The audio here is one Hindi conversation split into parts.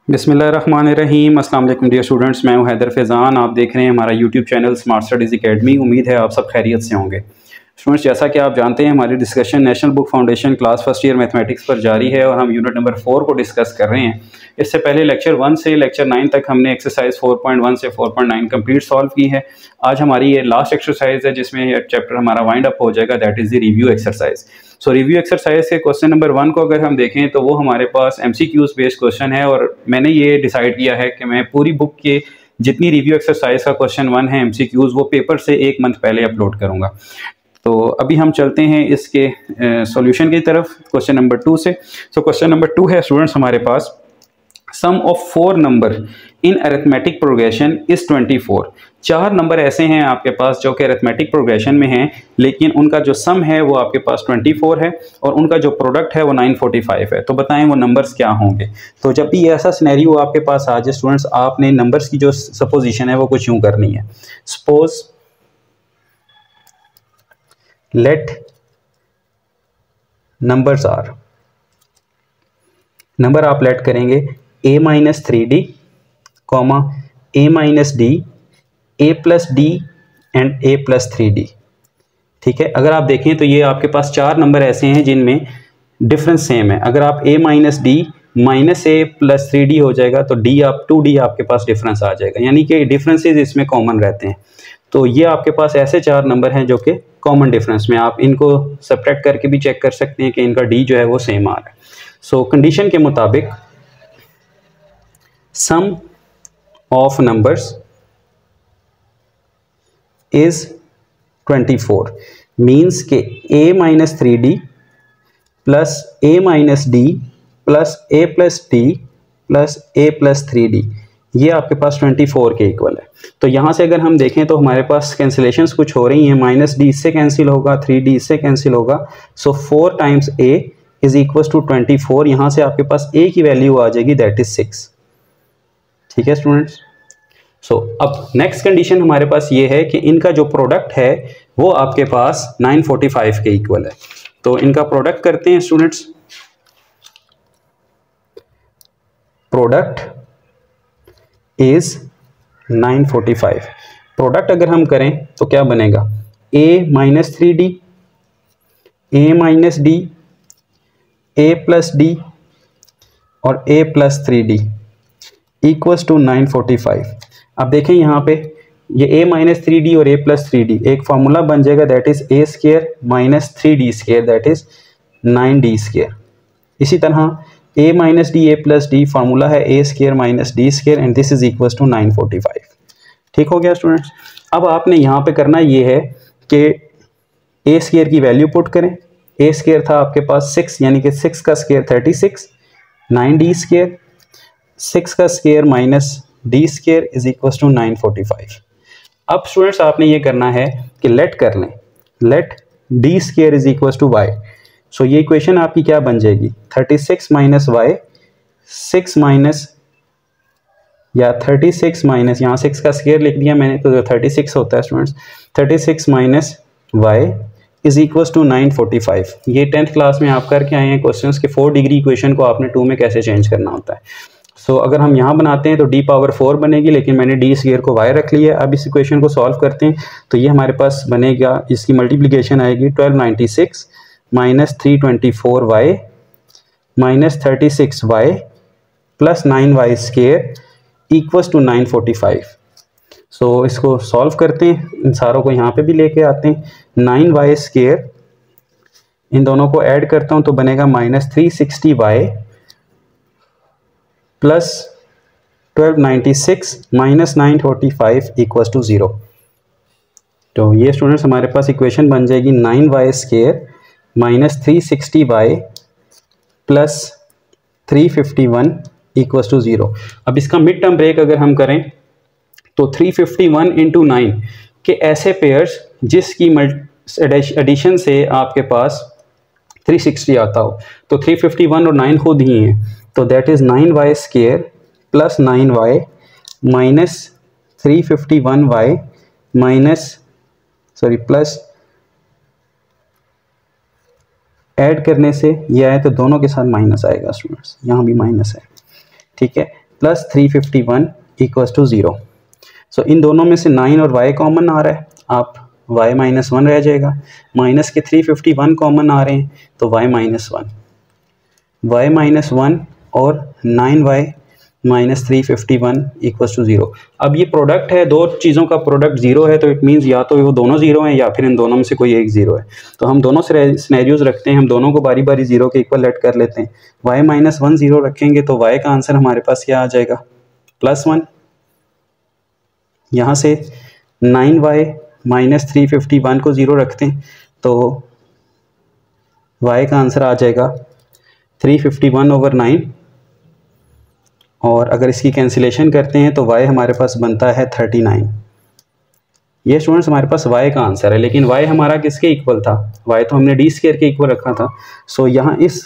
बिस्मिल्लाहिर्रहमानिर्रहीम। अस्सलाम वालेकुम डियर स्टूडेंट्स, मैं हूं हैदर फैज़ान। आप देख रहे हैं हमारा YouTube channel smart studies academy. उम्मीद है आप सब खैरियत से होंगे। स्टूडेंट्स, जैसा कि आप जानते हैं हमारी discussion national book foundation class first year mathematics पर जारी है और हम यूनिट नंबर 4 को डिस्कस कर रहे हैं। इससे पहले लेक्चर 1 से लेक्चर 9 तक हमने एक्सरसाइज 4.1 से 4.9 कंप्लीट सॉल्व की है। आज हमारी ये लास्ट एक्सरसाइज है जिसमें ये चैप्टर हमारा वाइंड अप हो जाएगा, that is the review exercise. So review exercise के क्वेश्चन नंबर 1 को अगर हम देखें तो वो हमारे पास MCQs बेस्ड क्वेश्चन है और मैंने ये डिसाइड किया है कि मैं पूरी बुक के जितनी रिव्यू एक्सरसाइज का क्वेश्चन 1 है MCQs वो पेपर से 1 मंथ पहले अपलोड करूँगा। तो अभी हम चलते हैं इसके सॉल्यूशन की तरफ क्वेश्चन नंबर 2 से। सो क्वेश्चन नंबर 2 है स्टूडेंट्स हमारे पास, sum of 4 number in arithmetic progression is 24। 4 number ऐसे हैं आपके पास जो कि अरिथमेटिक प्रोग्रेशन में हैं, लेकिन उनका जो सम है वो आपके पास 24 है और उनका जो प्रोडक्ट है वो 945 है। तो बताएं वो नंबर्स क्या होंगे। तो जब भी ऐसा सिनेरियो आपके पास आ जाए स्टूडेंट्स, आपने नंबर्स की जो सपोजिशन है वो कुछ यूँ करनी है। Suppose let numbers are, number आप लेट करेंगे a-3d, a-d, a+d and a+3d। ठीक है, अगर आप देखें तो ये आपके पास 4 नंबर ऐसे हैं जिनमें डिफरेंस सेम है। अगर आप a-d -a+3d हो जाएगा तो d 2d आपके पास डिफरेंस आ जाएगा, यानी कि डिफरेंसेस इसमें कॉमन रहते हैं। तो ये आपके पास ऐसे 4 नंबर हैं जो कि कॉमन डिफरेंस में, आप इनको सब्ट्रैक्ट करके भी चेक कर सकते हैं कि इनका d जो है वो सेम आ रहा है। सो कंडीशन के मुताबिक सम ऑफ नंबर्स इज 24 मीन्स के a-3d plus a-d plus a+d plus a+3d ये आपके पास 24 के इक्वल है। तो यहाँ से अगर हम देखें तो हमारे पास कैंसिलेशंस कुछ हो रही हैं, -d इससे कैंसिल होगा, 3d इससे कैंसिल होगा। So 4 times a is equal to 24। यहाँ से आपके पास a की वैल्यू आ जाएगी, दैट इज 6। ठीक है स्टूडेंट्स। सो अब नेक्स्ट कंडीशन हमारे पास ये है कि इनका जो प्रोडक्ट है वो आपके पास 945 के इक्वल है। तो इनका प्रोडक्ट करते हैं स्टूडेंट्स। Product is 945। प्रोडक्ट अगर हम करें तो क्या बनेगा, a-3d, a-d, a+d और a+3d इक्वल्स टू 945। अब देखें यहाँ पे ये a-3d और a+3d एक फार्मूला बन जाएगा, that is a² -3d² that is 9d²। इसी तरह a-d a+d फार्मूला है a² -d² and this is equals to 945। ठीक हो गया स्टूडेंट्स। अब आपने यहाँ पे करना ये है कि a² की वैल्यू पुट करें। a² था आपके पास 6, यानी कि 6 का स्क्वायर 36, 9d², 6 का square -d² is equal to 945। अब स्टूडेंट्स आपने ये करना है कि लेट कर लें, let d² is equal to y। So ये इक्वेशन आपकी क्या बन जाएगी, 36 - y, 6 माइनस या 36 माइनस, यहाँ 6 का स्क्वायर लिख दिया मैंने तो 36 होता है students, 36 - y is equal to 945। ये 10th क्लास में आप करके आए हैं क्वेश्चंस के 4 डिग्री इक्वेशन को आपने 2 में कैसे चेंज करना होता है। सो अगर हम यहाँ बनाते हैं तो d⁴ बनेगी, लेकिन मैंने d² को y रख लिया। अब इस इक्वेशन को सॉल्व करते हैं तो ये हमारे पास बनेगा, इसकी मल्टीप्लिकेशन आएगी 1296 -324y -36y plus 9y² equals to 945। सो इसको सॉल्व करते हैं, इन सारों को यहाँ पे भी लेके आते हैं। 9y² इन दोनों को ऐड करता हूँ तो बनेगा -360y प्लस 1296 -945 इक्वल्स टू 0। तो ये स्टूडेंट्स हमारे पास इक्वेशन बन जाएगी 9y² -360y plus 351 equals to 0। अब इसका मिड टर्म ब्रेक अगर हम करें तो 351 × 9 के ऐसे पेयर्स जिसकी एडिशन से आपके पास 360 आता हो, तो 351 और 9 खुद ही हैं, तो that is 9y² plus 9y minus 351y plus add करने से ये आए तो दोनों के साथ माइनस आएगा स्टूडेंट्स, यहाँ भी माइनस है। ठीक है, प्लस 351 इक्वल्स टू 0। सो इन दोनों में से 9 और y कॉमन आ रहा है, आप y माइनस 1 रह जाएगा, माइनस के 351 कॉमन आ रहे हैं तो y माइनस 1 और 9y माइनस 351 इक्वल्स टू 0। अब ये प्रोडक्ट है, दो चीज़ों का प्रोडक्ट 0 है, तो इट मीन्स या तो वो दोनों 0 हैं या फिर इन दोनों में से कोई एक 0 है। तो हम दोनों सिनेरियोज रखते हैं, हम दोनों को बारी बारी 0 के इक्वल लेट कर लेते हैं। y माइनस 1 0 रखेंगे तो y का आंसर हमारे पास क्या आ जाएगा, +1। यहाँ से 9y माइनस 351 को 0 रखते हैं तो y का आंसर आ जाएगा 351/9, और अगर इसकी कैंसिलेशन करते हैं तो y हमारे पास बनता है 39। ये स्टूडेंट्स हमारे पास y का आंसर है, लेकिन y हमारा किसके इक्वल था, y तो हमने d स्क्वायर के इक्वल रखा था। सो यहाँ इस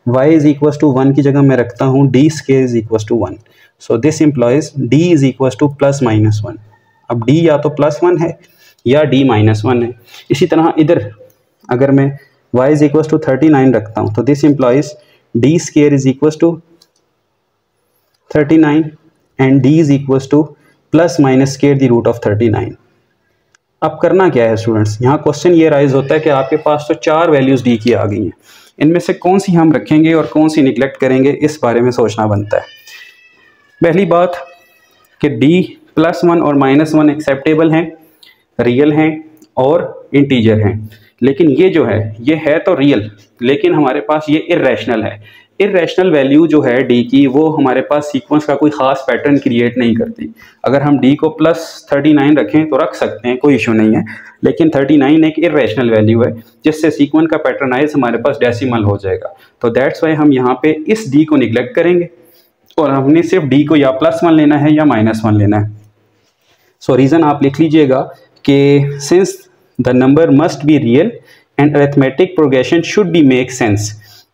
y इज इक्वल टू 1 की जगह मैं रखता हूँ d square is equal to 1। So this implies d is equal to +-1। अब d या तो +1 है या d -1 है। इसी तरह इधर अगर मैं y इज इक्वल टू 39 रखता हूँ तो this implies d square is equal to 39 and d is equal to +- square the root of 39। अब करना क्या है स्टूडेंट्स, यहाँ क्वेश्चन ये राइज होता है कि आपके पास तो 4 वैल्यूज d की आ गई हैं, इनमें से कौन सी हम रखेंगे और कौन सी निगलेक्ट करेंगे, इस बारे में सोचना बनता है। पहली बात कि d +1 और -1 एक्सेप्टेबल हैं, रियल हैं और इंटीजर हैं, लेकिन ये जो है ये है तो रियल, लेकिन हमारे पास ये इर्रेशनल है। इर्रेशनल वैल्यू जो है d की वो हमारे पास सीक्वेंस का कोई ख़ास पैटर्न क्रिएट नहीं करती। अगर हम d को +39 रखें तो रख सकते हैं, कोई इशू नहीं है, लेकिन 39 एक इर्रेशनल वैल्यू है जिससे सीक्वेंस का पैटर्नाइज हमारे पास डेसिमल हो जाएगा। तो दैट्स वाई हम यहाँ पे इस d को निगलेक्ट करेंगे और हमने सिर्फ d को या +1 लेना है या -1 लेना है। सो रीज़न आप लिख लीजिएगा कि since the number must be real and arithmetic progression should be make sense,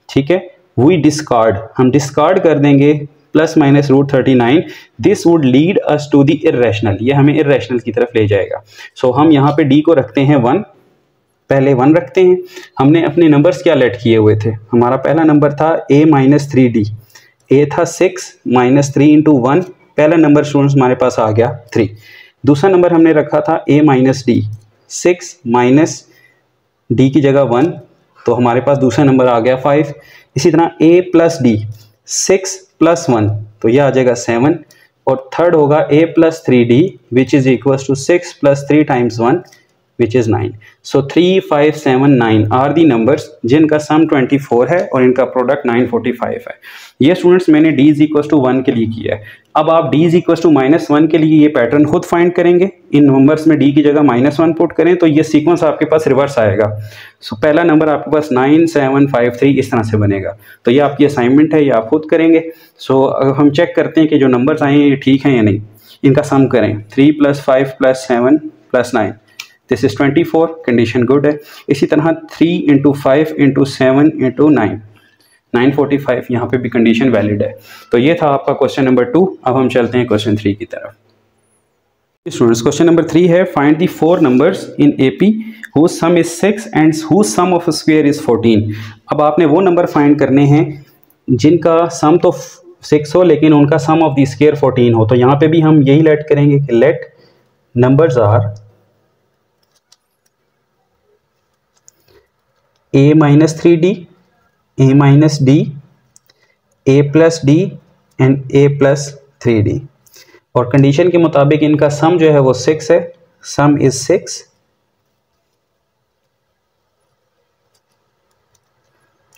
ठीक है, वी डिस्कार्ड, हम डिस्कार्ड कर देंगे ±√39, this would lead us to the irrational, ये हमें इर्रेशनल की तरफ ले जाएगा। सो हम यहाँ पे d को रखते हैं 1, पहले 1 रखते हैं। हमने अपने नंबर्स क्या लेट किए हुए थे, हमारा पहला नंबर था a - 3d, a था 6 - 3 × 1, पहला नंबर स्टूडेंट्स हमारे पास आ गया 3। दूसरा नंबर हमने रखा था a - d, 6 माइनस d की जगह 1, तो हमारे पास दूसरा नंबर आ गया 5। इसी तरह a + d, 6 + 1, तो यह आ जाएगा 7, और थर्ड होगा a + 3d which is equal to 6 + 3 × 1 which is 9। So 3, 5, 7, 9 are the numbers जिनका सम 24 है और इनका प्रोडक्ट 945 है। ये स्टूडेंट्स मैंने d इज इक्वल टू 1 के लिए किया है। अब आप d इज इक्वल टू -1 के लिए ये पैटर्न खुद फाइंड करेंगे, इन नंबर्स में d की जगह -1 पुट करें तो ये सीक्वेंस आपके पास रिवर्स आएगा। सो पहला नंबर आपके पास 9, 7, 5, 3 इस तरह से बनेगा। तो ये आपकी असाइनमेंट है, ये आप खुद करेंगे। सो अब हम चेक करते हैं कि जो नंबर्स आए हैं ये ठीक हैं या नहीं, इनका सम करें। 3 + 5 + 7 + 9, दिस इज 24, कंडीशन गुड है। इसी तरह 3 × 5 × 7 × 9, 945, यहाँ पे भी कंडीशन वैलिड है। तो ये था आपका क्वेश्चन नंबर 2। अब हम चलते हैं क्वेश्चन 3 की तरफ। स्टूडेंट्स क्वेश्चन नंबर 3 है, find the 4 numbers in AP whose sum is 6 and whose sum of a square is 14। अब आपने वो नंबर फाइंड करने हैं जिनका सम तो 6 हो लेकिन उनका सम ऑफ द स्क्वायर 14 हो। तो यहाँ पे भी हम यही लेट करेंगे कि let numbers are a - 3d, a - d, a + d and a + 3d, और कंडीशन के मुताबिक इनका सम जो है वो 6 है, सम is 6।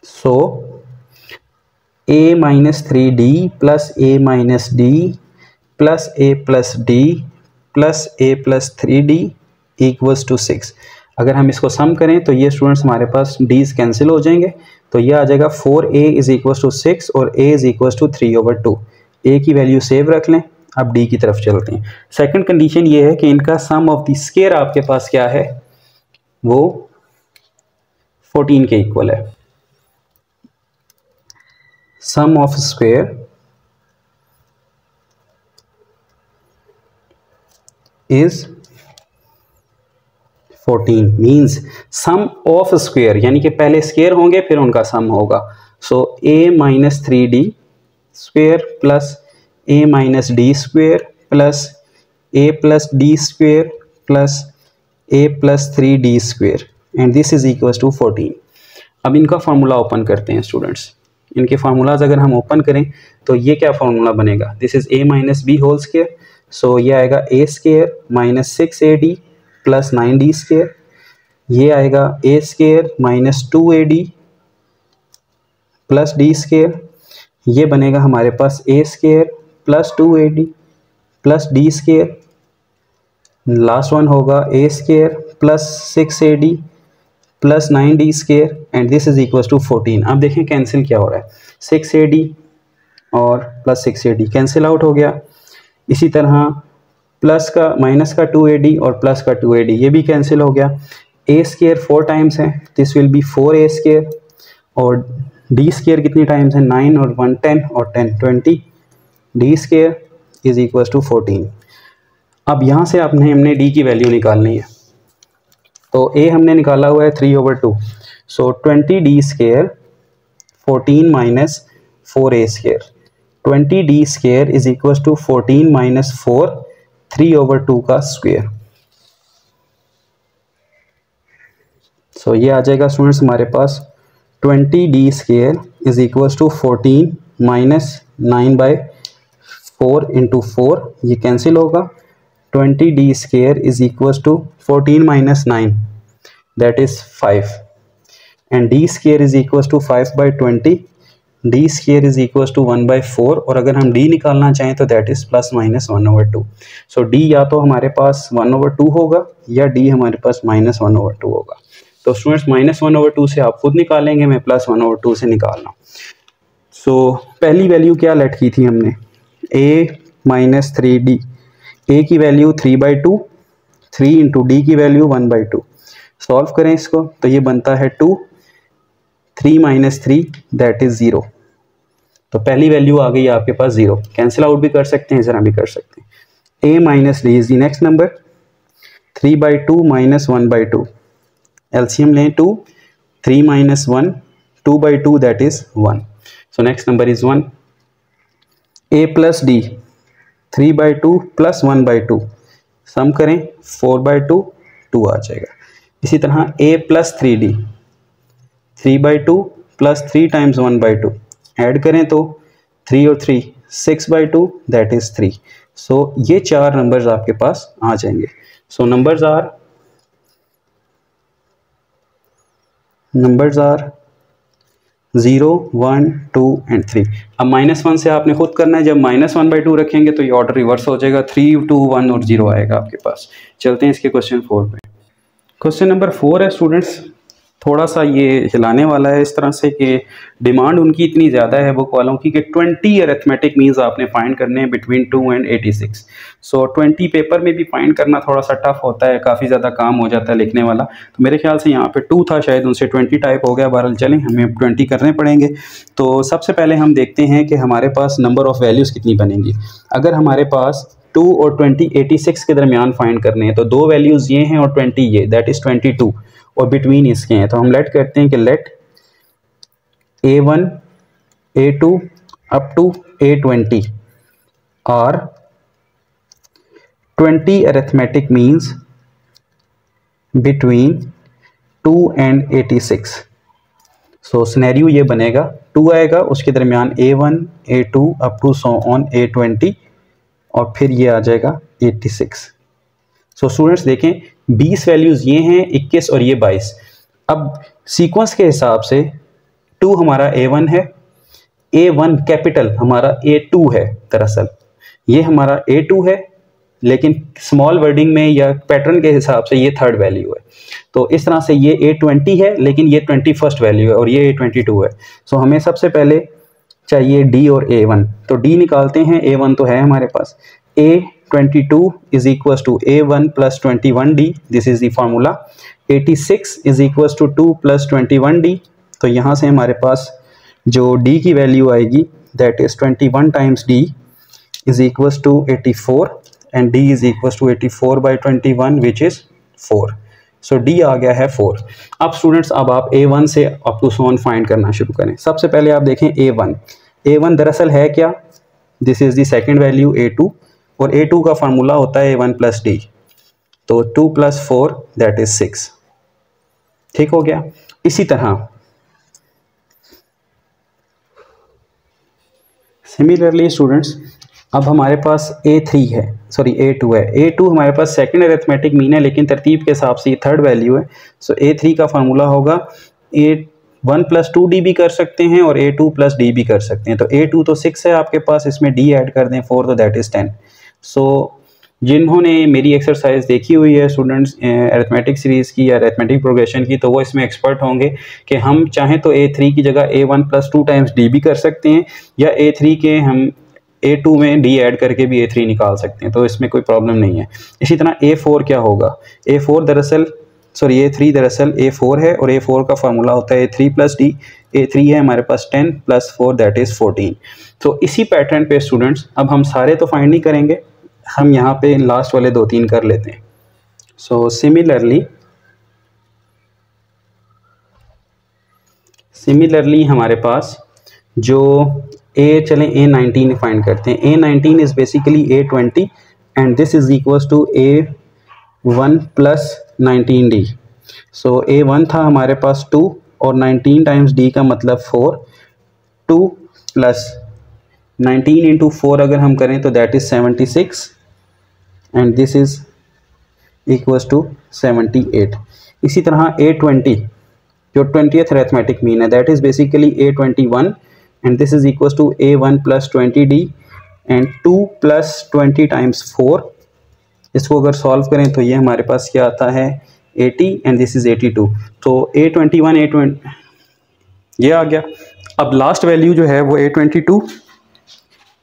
So a - 3d + a - d + a + d + a + 3d equals to 6। अगर हम इसको सम करें तो ये स्टूडेंट्स हमारे पास डीज कैंसिल हो जाएंगे, तो ये आ जाएगा 4a इज इक्वल टू 6 और a is equal to 3/2। a की वैल्यू सेव रख लें। अब d की तरफ चलते हैं। सेकंड कंडीशन ये है कि इनका सम ऑफ द स्क्वायर आपके पास क्या है, वो 14 के इक्वल है। Sum of square is 14 means sum of square, यानी कि पहले स्क्वायर होंगे फिर उनका सम होगा। So a - 3d square plus a minus d square plus a plus d square plus a plus 3d square and this is equal to 14। अब इनका फार्मूला ओपन करते हैं स्टूडेंट्स। इनके फार्मूलाज अगर हम ओपन करें तो ये क्या फार्मूला बनेगा, this is a minus b whole square, so ये आएगा a square minus 6ad plus 9d square, ये आएगा a square minus 2ad plus d square, ये बनेगा हमारे पास a square plus 2ad plus d square, last one होगा a square plus 6ad plus 9d square and this is equal to 14। अब देखें कैंसिल क्या हो रहा है, 6ad और प्लस 6ad कैंसिल आउट हो गया। इसी तरह प्लस का माइनस का 2ad और प्लस का 2ad ये भी कैंसिल हो गया। ए स्क्वेयर 4 टाइम्स है, this will be 4a square, और डी स्क्वेयर कितनी टाइम्स है, 9 और 1 10 और 10 20, d square is equal to 14। अब यहाँ से हमने डी की वैल्यू निकालनी है, तो ए हमने निकाला हुआ है 3/2, so 20d square 14 minus 4a square, 20d square is equal to 14 minus 4 3/2 का स्क्वेयर। सो ये आ जाएगा स्टूडेंट्स हमारे पास 20d square is equal to 14 minus 9/4 into 4, ये कैंसिल होगा। 20d square is equal to 14 minus 9 that is 5 and d square is equal to 5/20, d square is equal to 1/4, और अगर हम d निकालना चाहें तो that is plus minus 1/2। So d या तो हमारे पास 1/2 होगा या d हमारे पास माइनस 1/2 होगा। तो स्टूडेंट्स माइनस 1/2 से आप खुद निकालेंगे, मैं प्लस 1/2 से निकाल रहा हूँ। सो पहली वैल्यू क्या लेट की थी हमने, a माइनस 3d, a की वैल्यू 3/2, 3 इंटू डी की वैल्यू 1/2। सॉल्व करें इसको तो ये बनता है 2, 3 माइनस 3 दैट इज 0। तो पहली वैल्यू आ गई आपके पास 0, कैंसिल आउट भी कर सकते हैं, इस तरह भी कर सकते हैं। a minus D is the next number, 3/2 minus 1/2, LCM लें 2, 3 minus 1, 2/2 that is 1, so next number is 1। a plus D 3/2 plus 1/2, सम करें 4/2 2 आ जाएगा। इसी तरह a plus 3d 3/2 plus 3 times 1/2, add करें तो 3 और 3 6/2 दैट इज 3। सो ये 4 नंबर्स आपके पास आ जाएंगे। सो नंबर्स आर 0 1 2 एंड 3। अब -1 से आपने खुद करना है, जब -1/2 रखेंगे तो ये ऑर्डर रिवर्स हो जाएगा, 3 2 1 और 0 आएगा आपके पास। चलते हैं इसके क्वेश्चन 4 पे। क्वेश्चन नंबर 4 है स्टूडेंट्स, थोड़ा सा ये हिलाने वाला है इस तरह से कि डिमांड उनकी इतनी ज़्यादा है बुक वालों की कि 20 अरिथमेटिक मीन्स आपने फाइंड करने हैं बिटवीन 2 एंड 86। सो 20 पेपर में भी फाइंड करना थोड़ा सा टफ होता है, काफ़ी ज़्यादा काम हो जाता है लिखने वाला। तो मेरे ख्याल से यहाँ पे 2 था, शायद उनसे 20 टाइप हो गया। बहरहाल चलें, हमें 20 करने पड़ेंगे। तो सबसे पहले हम देखते हैं कि हमारे पास नंबर ऑफ़ वैल्यूज़ कितनी बनेंगी। अगर हमारे पास 2 और 20 86 के दरमियान फाइंड करने हैं तो 2 वैल्यूज़ ये हैं और 20 ये, दैट इज़ 22, और बिटवीन इसके हैं। तो हम लेट करते हैं कि let a1 a2 up to a20 are 20 arithmetic means between 2 and 86। So scenario ये बनेगा, 2 आएगा, उसके दरमियान a1 a2 up to so on a20, और फिर ये आ जाएगा 86। सो स्टूडेंट्स देखें 20 वैल्यूज़ ये हैं, 21 और ये 22। अब सीक्वेंस के हिसाब से 2 हमारा a1 है, a1 कैपिटल हमारा a2 है, दरअसल ये हमारा a2 है, लेकिन स्मॉल वर्डिंग में या पैटर्न के हिसाब से ये थर्ड वैल्यू है। तो इस तरह से ये a20 है, लेकिन ये 21st वैल्यू है, और ये a22 है। सो हमें सबसे पहले चाहिए d और a1, तो d निकालते हैं। a1 तो है हमारे पास, a22 is equal to a1 plus 21d, this is the formula. 86 is equal to 2 plus 21d, तो यहाँ से हमारे पास जो d की वैल्यू आएगी that is 21 times d is equal to 84, and d is equal to 84/21 which is 4। So d आ गया है 4। अब स्टूडेंट्स अब आप a1 से up to so on find करना शुरू करें। सबसे पहले आप देखें a1 दरअसल है क्या, this is the second value a2, और a2 का फार्मूला होता है a1 प्लस डी, तो 2 + 4 दैट इज 6। ठीक हो गया। इसी तरह सिमिलरली स्टूडेंट्स, अब हमारे पास a3 है, सॉरी a2 है। a2 हमारे पास सेकंड अरिथमेटिक मीन है, लेकिन तरतीब के हिसाब से ये थर्ड वैल्यू है। सो a3 का फार्मूला होगा a1 + 2d भी कर सकते हैं और a2 + d भी कर सकते हैं। तो a2 तो 6 है आपके पास, इसमें d ऐड कर दें 4, तो दैट इज़ 10। सो जिन्होंने मेरी एक्सरसाइज देखी हुई है स्टूडेंट्स अरिथमेटिक सीरीज़ की या अरिथमेटिक प्रोग्रेशन की, तो वो इसमें एक्सपर्ट होंगे कि हम चाहें तो a3 की जगह a1 + 2 टाइम्स d भी कर सकते हैं, या a3 के हम a2 में d ऐड करके भी a3 निकाल सकते हैं, तो इसमें कोई प्रॉब्लम नहीं है। इसी तरह a4 क्या होगा, a4 दरअसल सॉरी a3 दरअसल a4 है, और a4 का फार्मूला होता है a3 + d। a3 है हमारे पास 10 + 4 दैट इज़ 14। तो इसी पैटर्न पे स्टूडेंट्स अब हम सारे तो फाइंड नहीं करेंगे, हम यहाँ पे लास्ट वाले 2-3 कर लेते हैं। सो सिमिलरली हमारे पास जो चलें a19 फाइंड करते हैं। a19 is basically a20 and this is equals to a1 + 19d। So a1 था हमारे पास 2 और 19 टाइम्स d का मतलब 4, 2 + 19 × 4 अगर हम करें तो that is 76 and this is equals to 78। इसी तरह a20 जो 20th अरिथमेटिक मीन है, that is basically a21 and this is equals to a1 + 20d and 2 + 20 times 4। इसको अगर सॉल्व करें तो ये हमारे पास क्या आता है 80 एंड दिस इज 82। तो a21 a20 ये आ गया। अब लास्ट वैल्यू जो है वो a22,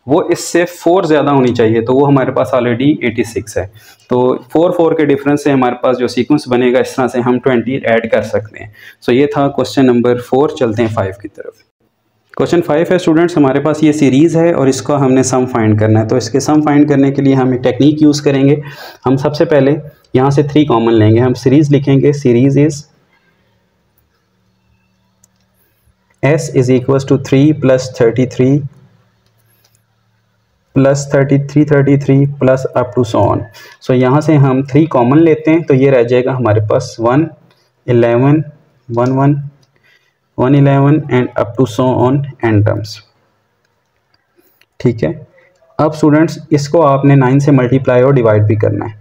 वो इससे 4 ज़्यादा होनी चाहिए, तो वो हमारे पास ऑलरेडी 86 है। तो 4 के डिफरेंस से हमारे पास जो सीक्वेंस बनेगा, इस तरह से हम 20 ऐड कर सकते हैं। सो ये था क्वेश्चन नंबर 4। चलते हैं 5 की तरफ। क्वेश्चन 5 है स्टूडेंट्स, हमारे पास ये सीरीज़ है और इसका हमने सम फाइंड करना है। तो इसके सम फाइंड करने के लिए हम एक टेक्निक यूज़ करेंगे। हम सबसे पहले यहाँ से 3 कॉमन लेंगे, हम सीरीज़ लिखेंगे। Series is S is equals to 3 + 33 + 33 33 plus up to so on. So यहाँ से हम 3 कॉमन लेते हैं, तो ये रह जाएगा हमारे पास 1 11 1 1 11 and up to so on n terms. ठीक है। अब स्टूडेंट्स इसको आपने 9 से मल्टीप्लाई और डिवाइड भी करना है।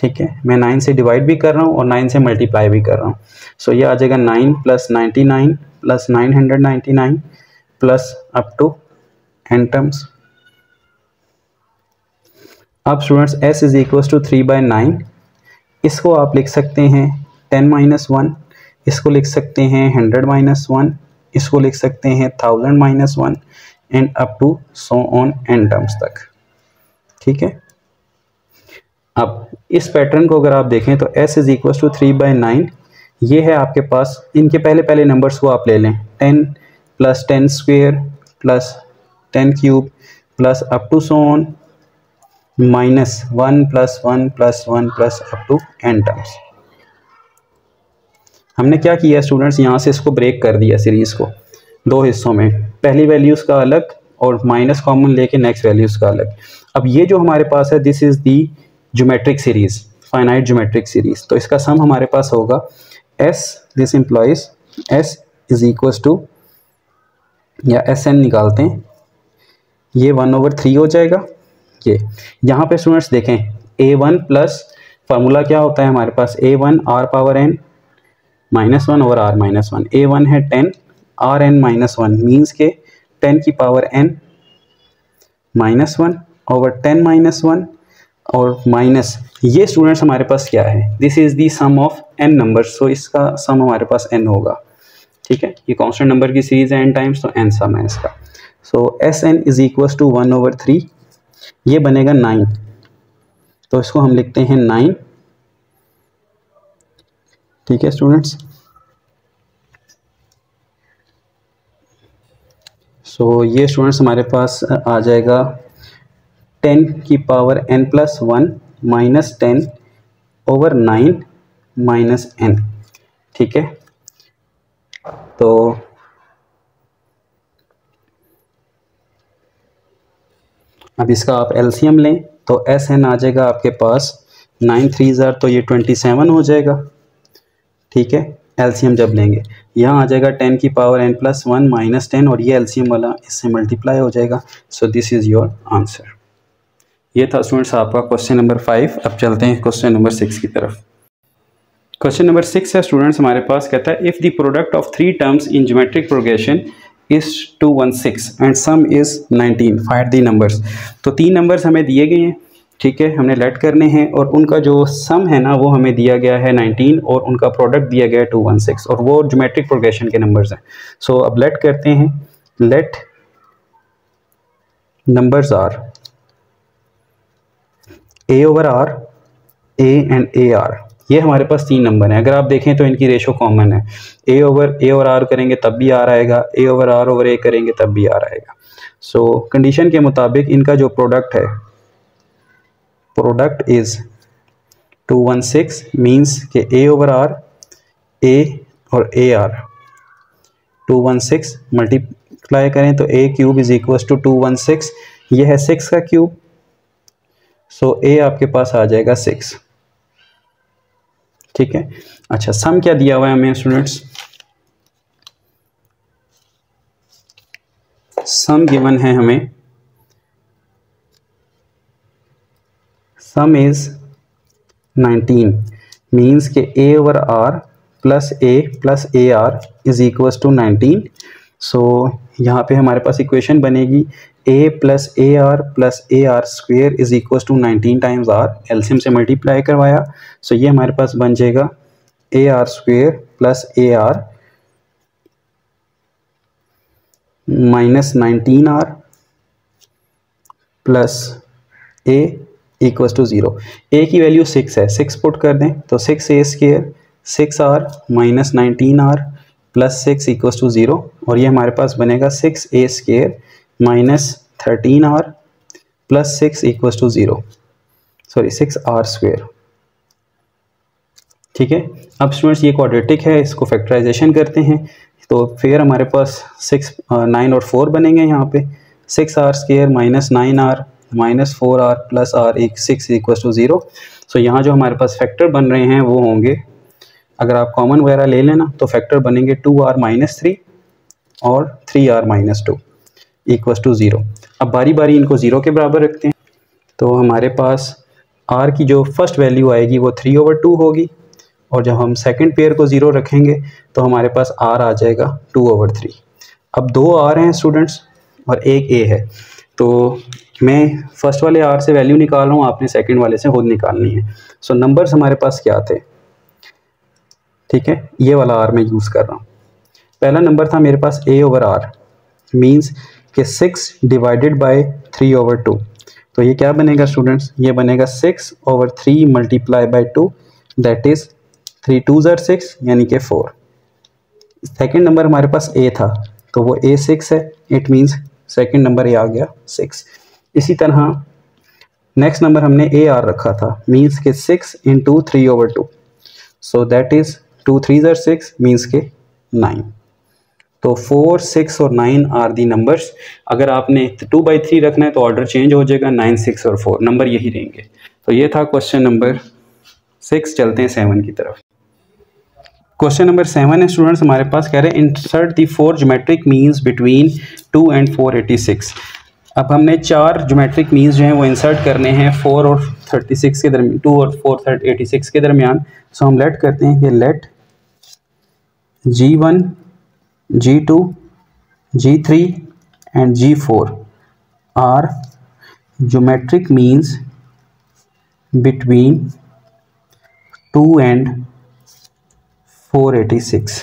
ठीक है, मैं 9 से डिवाइड भी कर रहा हूँ और 9 से मल्टीप्लाई भी कर रहा हूँ। सो ये आ जाएगा 9 + 99 + 999 plus up to n terms. अब students s is equals to 3/9, इसको आप लिख सकते हैं 10 - 1, इसको लिख सकते हैं 100 - 1, इसको लिख सकते हैं 1000 - 1 and up to so on n terms तक। ठीक है। अब इस पैटर्न को अगर आप देखें तो s इज इक्वल्स टू 3/9, ये है आपके पास। इनके पहले पहले नंबर्स को आप ले लें, 10 + 10² + 10³ plus up to so on -1 + 1 + 1 plus up to n terms. हमने क्या किया स्टूडेंट्स, यहाँ से इसको ब्रेक कर दिया सीरीज़ को 2 हिस्सों में, पहली वैल्यूज़ का अलग और माइनस कॉमन लेके नेक्स्ट वैल्यूज़ का अलग। अब ये जो हमारे पास है, this is the geometric series, finite geometric series. तो इसका सम हमारे पास होगा s, this implies s is equals to, या Sn निकालते हैं, ये 1/3 हो जाएगा। ये यहाँ पे स्टूडेंट्स देखें a1 प्लस फार्मूला क्या होता है हमारे पास, a1 r⁻n -1 और r-1। a1 है 10, rn -1 मीन्स के 10 की पावर n -1 ओवर 10 -1 और माइनस ये स्टूडेंट्स हमारे पास क्या है, this is the sum of n numbers. So इसका सम हमारे पास n होगा। ठीक है, ये कांस्टेंट नंबर की सीरीज है n टाइम्स, तो n सम है इसका। So Sn is equals to 1/3, ये बनेगा 9, तो इसको हम लिखते हैं 9। ठीक है स्टूडेंट्स, सो ये स्टूडेंट्स हमारे पास आ जाएगा 10 की पावर n+1 -10 ओवर 9 -n। ठीक है, तो अब इसका आप एलसीएम लें तो एस एन आ जाएगा आपके पास 9 3 ज़ार, तो ये 27 हो जाएगा। ठीक है, एलसीएम जब लेंगे यहाँ आ जाएगा 10 की पावर n प्लस 1 माइनस 10, और ये एलसीएम वाला इससे मल्टीप्लाई हो जाएगा। So this is your answer. ये था स्टूडेंट्स आपका क्वेश्चन नंबर 5। अब चलते हैं क्वेश्चन नंबर 6 की तरफ। क्वेश्चन नंबर 6 है स्टूडेंट्स हमारे पास, कहता है if the product of 3 terms in geometric progression is 216 and some is 19, find the numbers. तो 3 नंबर्स हमें दिए गए हैं, ठीक है, हमने लेट करने हैं, और उनका जो सम है ना वो हमें दिया गया है 19, और उनका प्रोडक्ट दिया गया है 216, और वो ज्योमेट्रिक प्रोग्रेशन के नंबर्स हैं। सो अब लेट करते हैं, let numbers are A over R, A and A R. ये हमारे पास 3 नंबर हैं। अगर आप देखें तो इनकी रेशो कॉमन है, ए ओवर आर करेंगे तब भी आर आएगा, ए ओवर आर ओवर ए करेंगे तब भी आर आएगा। सो कंडीशन के मुताबिक इनका जो प्रोडक्ट है, प्रोडक्ट इज 216, मीन्स कि ए ओवर आर, ए और ए आर 216 मल्टीप्लाई करें तो ए क्यूब इज इक्वल टू 216, ये है 6 का क्यूब। सो ए आपके पास आ जाएगा 6। ठीक है, अच्छा सम क्या दिया हुआ है हमें स्टूडेंट्स, सम गिवन है हमें, सम इज 19, मीन्स के a over r plus a r is equal to 19। So यहाँ पे हमारे पास इक्वेशन बनेगी a प्लस a r square is equal to 19 times r, LCM से मल्टीप्लाई करवाया। सो ये हमारे पास बन जाएगा a r square plus a r minus 19 r plus a equal to 0। A की वैल्यू 6 है, 6 पुट कर दें तो 6 a square 6 r minus 19 r plus 6 equal to 0, और ये हमारे पास बनेगा 6 a square minus 13 r plus 6 equal to 0, sorry 6 are square. ठीक है, अब स्टूडेंट्स ये क्वाड्रेटिक है, इसको फैक्टराइजेशन करते हैं तो फिर हमारे पास 6 9 और 4 बनेंगे। यहाँ पे 6 are square minus 9 R minus 4 R plus R 6 equal to 0। So यहाँ जो हमारे पास फैक्टर बन रहे हैं वो होंगे, अगर आप कॉमन वगैरह ले लेना तो फैक्टर बनेंगे 2 आर माइनस 3 और 3 आर माइनस 2 इक्वल टू 0। अब बारी बारी इनको 0 के बराबर रखते हैं, तो हमारे पास r की जो फर्स्ट वैल्यू आएगी वो 3 ओवर 2 होगी, और जब हम सेकंड पेयर को 0 रखेंगे तो हमारे पास r आ जाएगा 2 ओवर 3। अब 2 r हैं स्टूडेंट्स और एक a है, तो मैं फर्स्ट वाले r से वैल्यू निकाल रहा हूँ, आपने सेकंड वाले से खुद निकालनी है। सो नंबर्स हमारे पास क्या थे, ठीक है, ये वाला r मैं यूज़ कर रहा हूँ। पहला नंबर था मेरे पास a ओवर r, मीन्स कि 6 डिवाइडेड बाय 3 ओवर 2, तो ये क्या बनेगा स्टूडेंट्स, ये बनेगा 6 over 3 multiply by 2, that is 3 2 ज़ार 6 यानी कि 4। सेकंड नंबर हमारे पास a था तो वो a 6 है, it means second number a आ गया 6। इसी तरह नेक्स्ट नंबर हमने a r रखा था, मीन्स के 6 into 3 over 2, so that is 2 3 ज़ार 6 मीन्स के 9। तो 4 6 और 9 आर दी नंबर्स। अगर आपने 2 बाई 3 रखना है तो ऑर्डर चेंज हो जाएगा, 9 6 और 4 नंबर यही रहेंगे। तो ये था क्वेश्चन नंबर 6। चलते हैं 7 की तरफ। क्वेश्चन नंबर 7 है स्टूडेंट्स हमारे पास, कह रहे हैं insert the 4 geometric means between 2 and 486। अब हमने 4 ज्योमेट्रिक मीन्स जो हैं वो इंसर्ट करने हैं 4 और 36 के दरमियान, 2 और 486 के दरमियान। सो हम लेट करते हैं कि late G1 G2 G3 and G4 are geometric means between 2 and 486।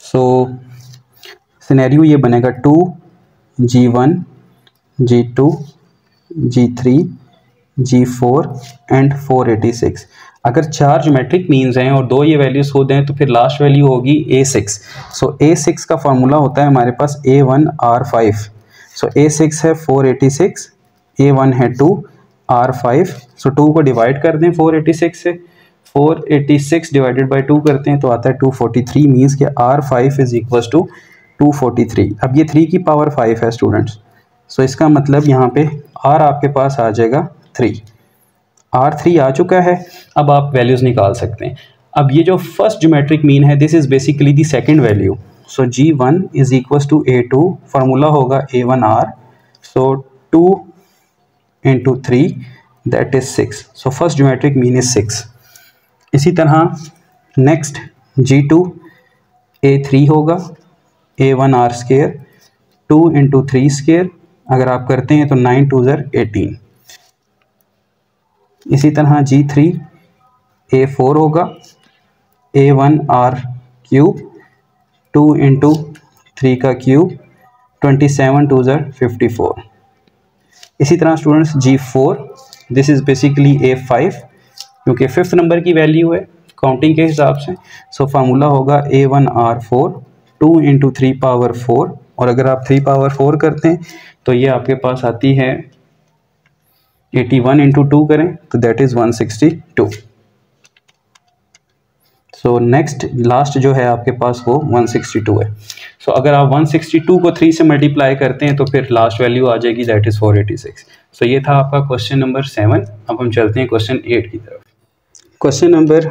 So scenario ये बनेगा 2 G1 G2 G3 G4 and 486। अगर 4 ज्योमेट्रिक मीन्स हैं और 2 ये वैल्यूज हो दें तो फिर लास्ट वैल्यू होगी A6। सो A6 का फार्मूला होता है हमारे पास A1R5। सो A6 है 486, A1 है 2, R5। सो 2 को डिवाइड कर दें 486 से, 486 डिवाइडेड बाई 2 करते हैं तो आता है 243, मीन्स के R5 इज इक्वल टू 243। अब ये 3 की पावर 5 है स्टूडेंट्स, सो इसका मतलब यहाँ पे आर आपके पास आ जाएगा 3, R3 आ चुका है। अब आप वैल्यूज़ निकाल सकते हैं। अब ये जो फर्स्ट ज्योमेट्रिक मीन है this is basically the second value. So G1 is equals to A2, formula होगा A1R, so 2 into 3 that is 6। So first geometric mean is 6। इसी तरह नेक्स्ट G2 A3 होगा, A1R स्केयर 2 इंटू 3 स्केयर, अगर आप करते हैं तो 9 2 18। इसी तरह G3 A4 होगा, A1R क्यूब 2 इंटू 3 का क्यूब 27 2 54। इसी तरह students G4 this is basically A5 क्योंकि फिफ्थ नंबर की वैल्यू है काउंटिंग के हिसाब से। सो फार्मूला होगा A1R4 2 इंटू 3 पावर 4, और अगर आप 3 पावर 4 करते हैं तो ये आपके पास आती है 81 इंटू 2 करें तो that is 162। So next last जो है आपके पास वो 162 है। सो अगर आप 162 को 3 से मल्टीप्लाई करते हैं तो फिर लास्ट वैल्यू आ जाएगी दैट इज़ 486। सो ये था आपका क्वेश्चन नंबर 7। अब हम चलते हैं क्वेश्चन 8 की तरफ। क्वेश्चन नंबर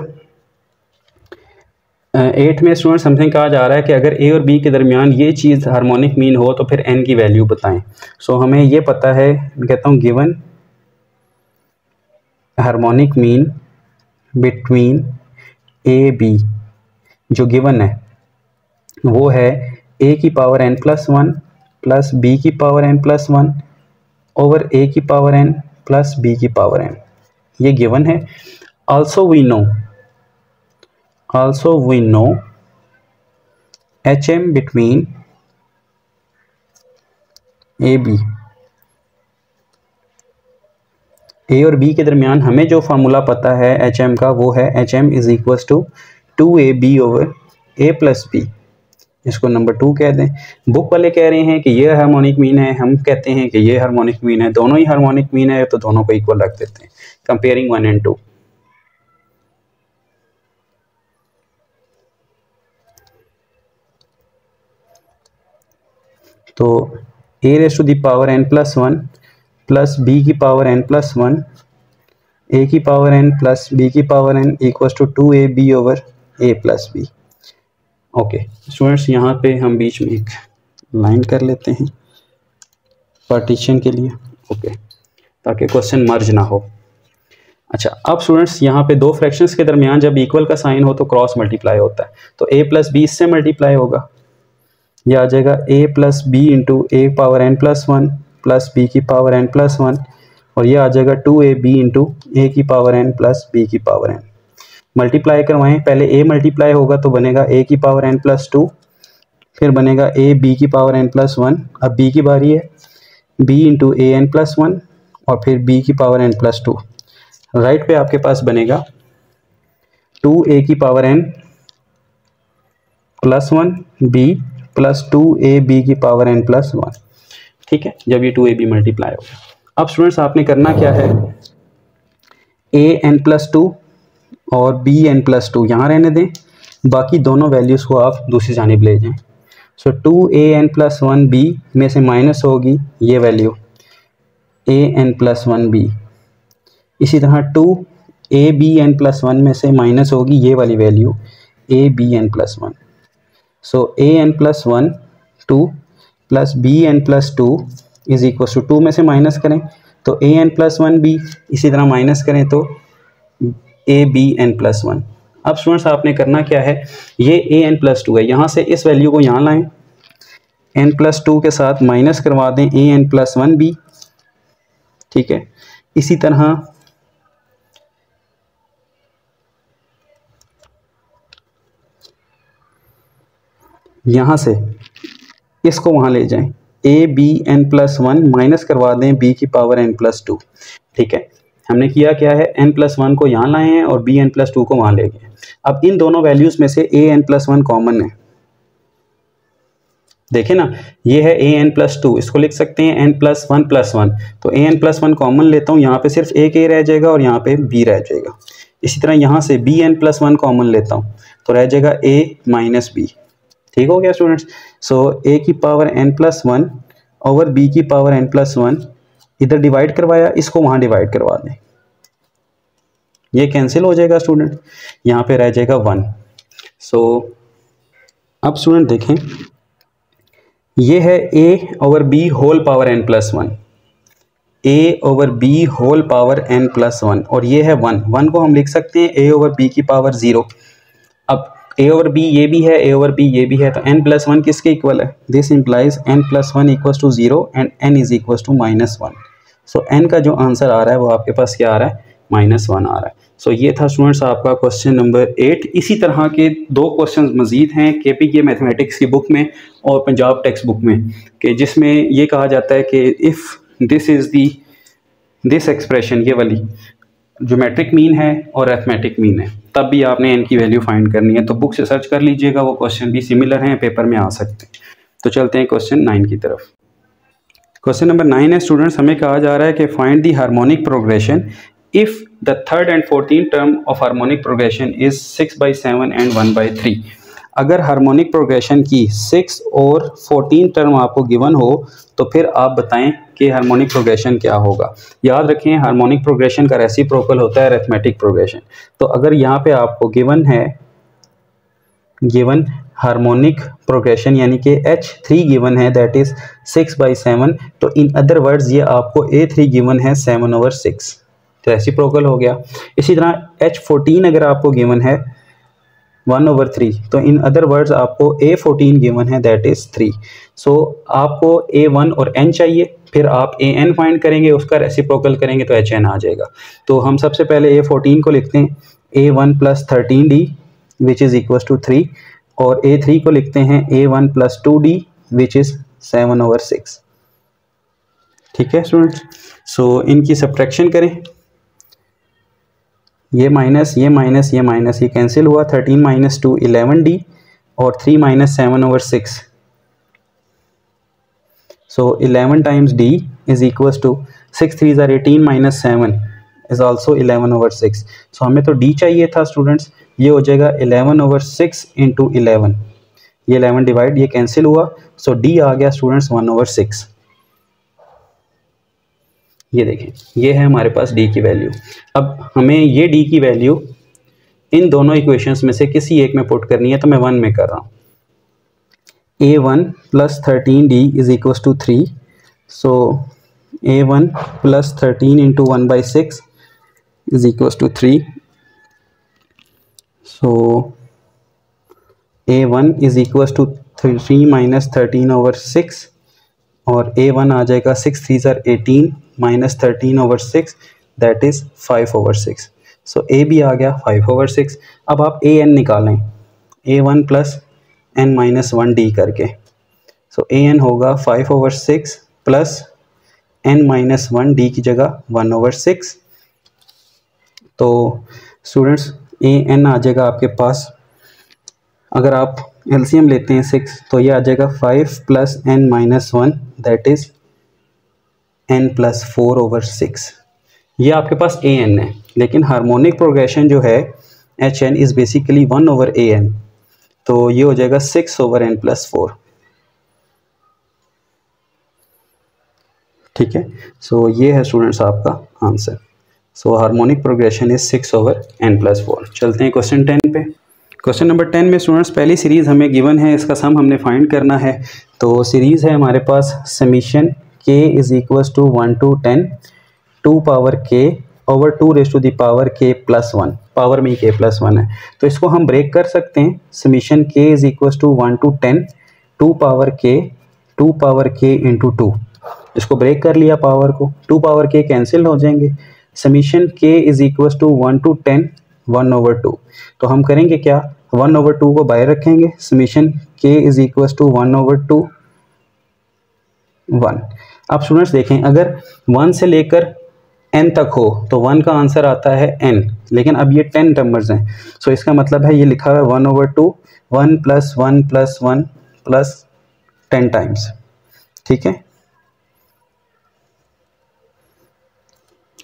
8 में स्टूडेंट समथिंग कहा जा रहा है कि अगर ए और बी के दरमियान ये चीज़ हार्मोनिक मीन हो तो फिर एन की वैल्यू बताएं। सो हमें ये पता है, मैं कहता हूँ given harmonic mean between a b जो गिवन है वो है ए की power n plus 1 plus B की power n plus 1 over a की पावर n प्लस बी की पावर n, ये गिवन है। Also we know HM between a b, a और बी के दरमियान हमें जो फार्मूला पता है HM का वो है HM is equals to 2AB over A plus B, इसको नंबर 2 कह दें। बुक वाले कह रहे हैं कि ये हार्मोनिक मीन है, हम कहते हैं कि ये हार्मोनिक मीन है, दोनों ही हार्मोनिक मीन है तो दोनों को इक्वल रख देते हैं, कंपेयरिंग 1 and 2। तो a raise to the power n plus 1 plus B की पावर n प्लस 1 ए की पावर n प्लस बी की power n equals to 2AB over A plus B. Okay students, यहाँ पे हम बीच में एक लाइन कर लेते हैं पार्टीशन के लिए, ओके, ताकि क्वेश्चन मर्ज ना हो। अच्छा, अब स्टूडेंट्स यहाँ पे दो फ्रैक्शंस के दरमियान जब इक्वल का साइन हो तो क्रॉस मल्टीप्लाई होता है, तो a प्लस बी इससे मल्टीप्लाई होगा, ये आ जाएगा a plus B into A power n plus 1 plus B की पावर n प्लस 1, और ये आ जाएगा 2AB इंटू ए की पावर n प्लस बी की पावर n। मल्टीप्लाई करवाएं, पहले a मल्टीप्लाई होगा तो बनेगा a की पावर n प्लस 2, फिर बनेगा a b की पावर n प्लस 1, अब b की बारी है, b into A N plus 1 और फिर b की पावर n प्लस 2। राइट पे आपके पास बनेगा 2a की power n plus 1 b plus 2ab की पावर n प्लस 1, ठीक है, जब ये 2ab मल्टीप्लाई होगा। अब स्टूडेंट्स आपने करना क्या है, an प्लस 2 और bn प्लस 2 यहाँ रहने दें, बाकी दोनों वैल्यूज़ को आप दूसरी जानिब ले जाएं। सो 2an प्लस 1 b में से माइनस होगी ये वैल्यू an प्लस 1 b, इसी तरह 2abn प्लस 1 में से माइनस होगी ये वाली value abn plus 1। So an plus 1 2 plus bn plus 2 is equal to 2 में से माइनस करें तो an प्लस 1 b, इसी तरह माइनस करें तो abn प्लस 1। अब स्टूडेंट्स आपने करना क्या है, ये an प्लस 2 है, यहाँ से इस वैल्यू को यहाँ लाएं, n प्लस 2 के साथ माइनस करवा दें an प्लस 1 b, ठीक है। इसी तरह यहाँ से इसको वहाँ ले जाएं, A B N plus 1 minus करवा दें b की पावर n प्लस 2, ठीक है। हमने किया क्या है, n प्लस 1 को यहाँ लाए हैं और b n प्लस 2 को वहाँ ले गए। अब इन दोनों वैल्यूज़ में से a n प्लस 1 कॉमन है, देखें ना, ये है a n प्लस 2, इसको लिख सकते हैं n प्लस 1 प्लस 1, तो a n प्लस 1 कॉमन लेता हूँ, यहाँ पे सिर्फ एक a रह जाएगा और यहाँ पे b रह जाएगा। इसी तरह यहाँ से b n प्लस 1 कॉमन लेता हूँ तो रह जाएगा a माइनस b, ठीक हो गया स्टूडेंट्स। सो a की power n plus 1 over b की पावर n प्लस 1 इधर डिवाइड करवाया, इसको वहाँ डिवाइड करवा दें, ये कैंसिल हो जाएगा स्टूडेंट, यहाँ पे रह जाएगा 1। सो अब स्टूडेंट देखें, ये है a/b whole power n+1, a/b whole power n+1, और ये है 1 को हम लिख सकते हैं a/b की पावर 0। अब a/b ये भी है, a/b ये भी है, तो n+1 किसके इक्वल है? This implies n+1 equals to 0 and n is equals to -1। So n का जो आंसर आ रहा है वो आपके पास क्या आ रहा है? -1 आ रहा है। सो ये था स्टूडेंट्स आपका क्वेश्चन नंबर 8। इसी तरह के 2 क्वेश्चंस मजीद हैं KPK मैथमेटिक्स की बुक में और पंजाब टेक्स्ट बुक में, कि जिसमें ये कहा जाता है कि if this is the this expression, ये वाली ज्योमेट्रिक मीन है और अरिथमेटिक मीन है, तब भी आपने n की वैल्यू फाइंड करनी है। तो बुक से सर्च कर लीजिएगा, वो क्वेश्चन भी सिमिलर हैं, पेपर में आ सकते हैं। तो चलते हैं क्वेश्चन 9 की तरफ। क्वेश्चन नंबर 9 है स्टूडेंट्स, हमें कहा जा रहा है कि find the harmonic progression if the third and 14th term of harmonic progression is 6/7 and 1/3। अगर हार्मोनिक प्रोग्रेशन की 6 और 14 टर्म आपको गिवन हो तो फिर आप बताएं कि हार्मोनिक प्रोग्रेशन क्या होगा। याद रखें, हार्मोनिक प्रोग्रेशन का रेसिप्रोकल होता है अरिथमेटिक प्रोग्रेशन। तो अगर यहाँ पे आपको गिवन है, गिवन हार्मोनिक प्रोग्रेशन यानी कि H3 गिवन है दैट इज 6/7, तो इन अदर वर्ड्स ये आपको A3 गिवन है 7/6, तो रेसिप्रोकल हो गया। इसी तरह H14 अगर आपको गिवन है 1/3, तो इन अदर वर्ड्स आपको A14 गिवन है दैट इज 3। सो आपको A1 और n चाहिए, फिर आप AN फाइंड करेंगे, उसका रेसिप्रोकल करेंगे तो HN आ जाएगा। तो हम सबसे पहले A14 को लिखते हैं A1 + 13D which is equal to 3, और A3 को लिखते हैं A1 + 2D विच इज़ 7/6। ठीक है स्टूडेंट्स, सो इनकी सब्ट्रैक्शन करें, ये माइनस ये माइनस ये माइनस ये कैंसिल हुआ, 13 - 2 11D और 3 - 7/6। So 11 times D is equal to 6 3 = 18 - 7 is also 11/6। सो हमें तो D चाहिए था स्टूडेंट्स, ये हो जाएगा 11/6 × 11, ये 11 डिवाइड ये कैंसिल हुआ, सो D आ गया स्टूडेंट्स 1/6। ये देखें, ये है हमारे पास D की वैल्यू। अब हमें ये D की वैल्यू इन दोनों इक्वेशंस में से किसी एक में पुट करनी है, तो मैं 1 में कर रहा हूँ। A1 + 13D is equal to 3, so A1 + 13 × 1/6 is equal to 3, so A1 is equal to 3 - 13/6, और A1 आ जाएगा 6 3 = 18 - 13/6 दैट इज़ 5/6। सो A भी आ गया 5/6। अब आप AN निकालें, A1 + n-1D करके, सो AN होगा 5/6 + n-1D की जगह 1/6। तो स्टूडेंट्स AN आ जाएगा आपके पास, अगर आप LCM लेते हैं 6, तो ये आ जाएगा 5 + n-1 दैट इज़ n + 4/6। ये आपके पास AN है, लेकिन हार्मोनिक प्रोग्रेशन जो है HN इज़ बेसिकली 1/AN, तो ये हो जाएगा 6/n + 4। ठीक है, सो ये है स्टूडेंट्स आपका answer. So harmonic progression is 6/n + 4। चलते हैं क्वेश्चन 10 पे। क्वेश्चन नंबर 10 में स्टूडेंट्स पहली सीरीज़ हमें गिवन है, इसका सम हमने फाइंड करना है। तो सीरीज़ है हमारे पास summation k is equal to 1 to 10 2 power k over 2 k + 1, power में k + 1 है, तो इसको हम ब्रेक कर सकते हैं। Summation k is equal to 1 to 10 2 power k × 2, इसको ब्रेक कर लिया पावर को, 2 power k कैंसिल हो जाएंगे। Summation k is equal to 1 to 10 1/2, तो हम करेंगे क्या, 1/2 को बाहर रखेंगे, summation k is equal to 1/2 1। अब स्टूडेंट्स देखें, अगर 1 से लेकर n तक हो तो 1 का आंसर आता है n, लेकिन अब ये 10 नंबर्स हैं, सो इसका मतलब है ये लिखा हुआ है 1/2 1 + 1 + 1 + 10 टाइम्स। ठीक है,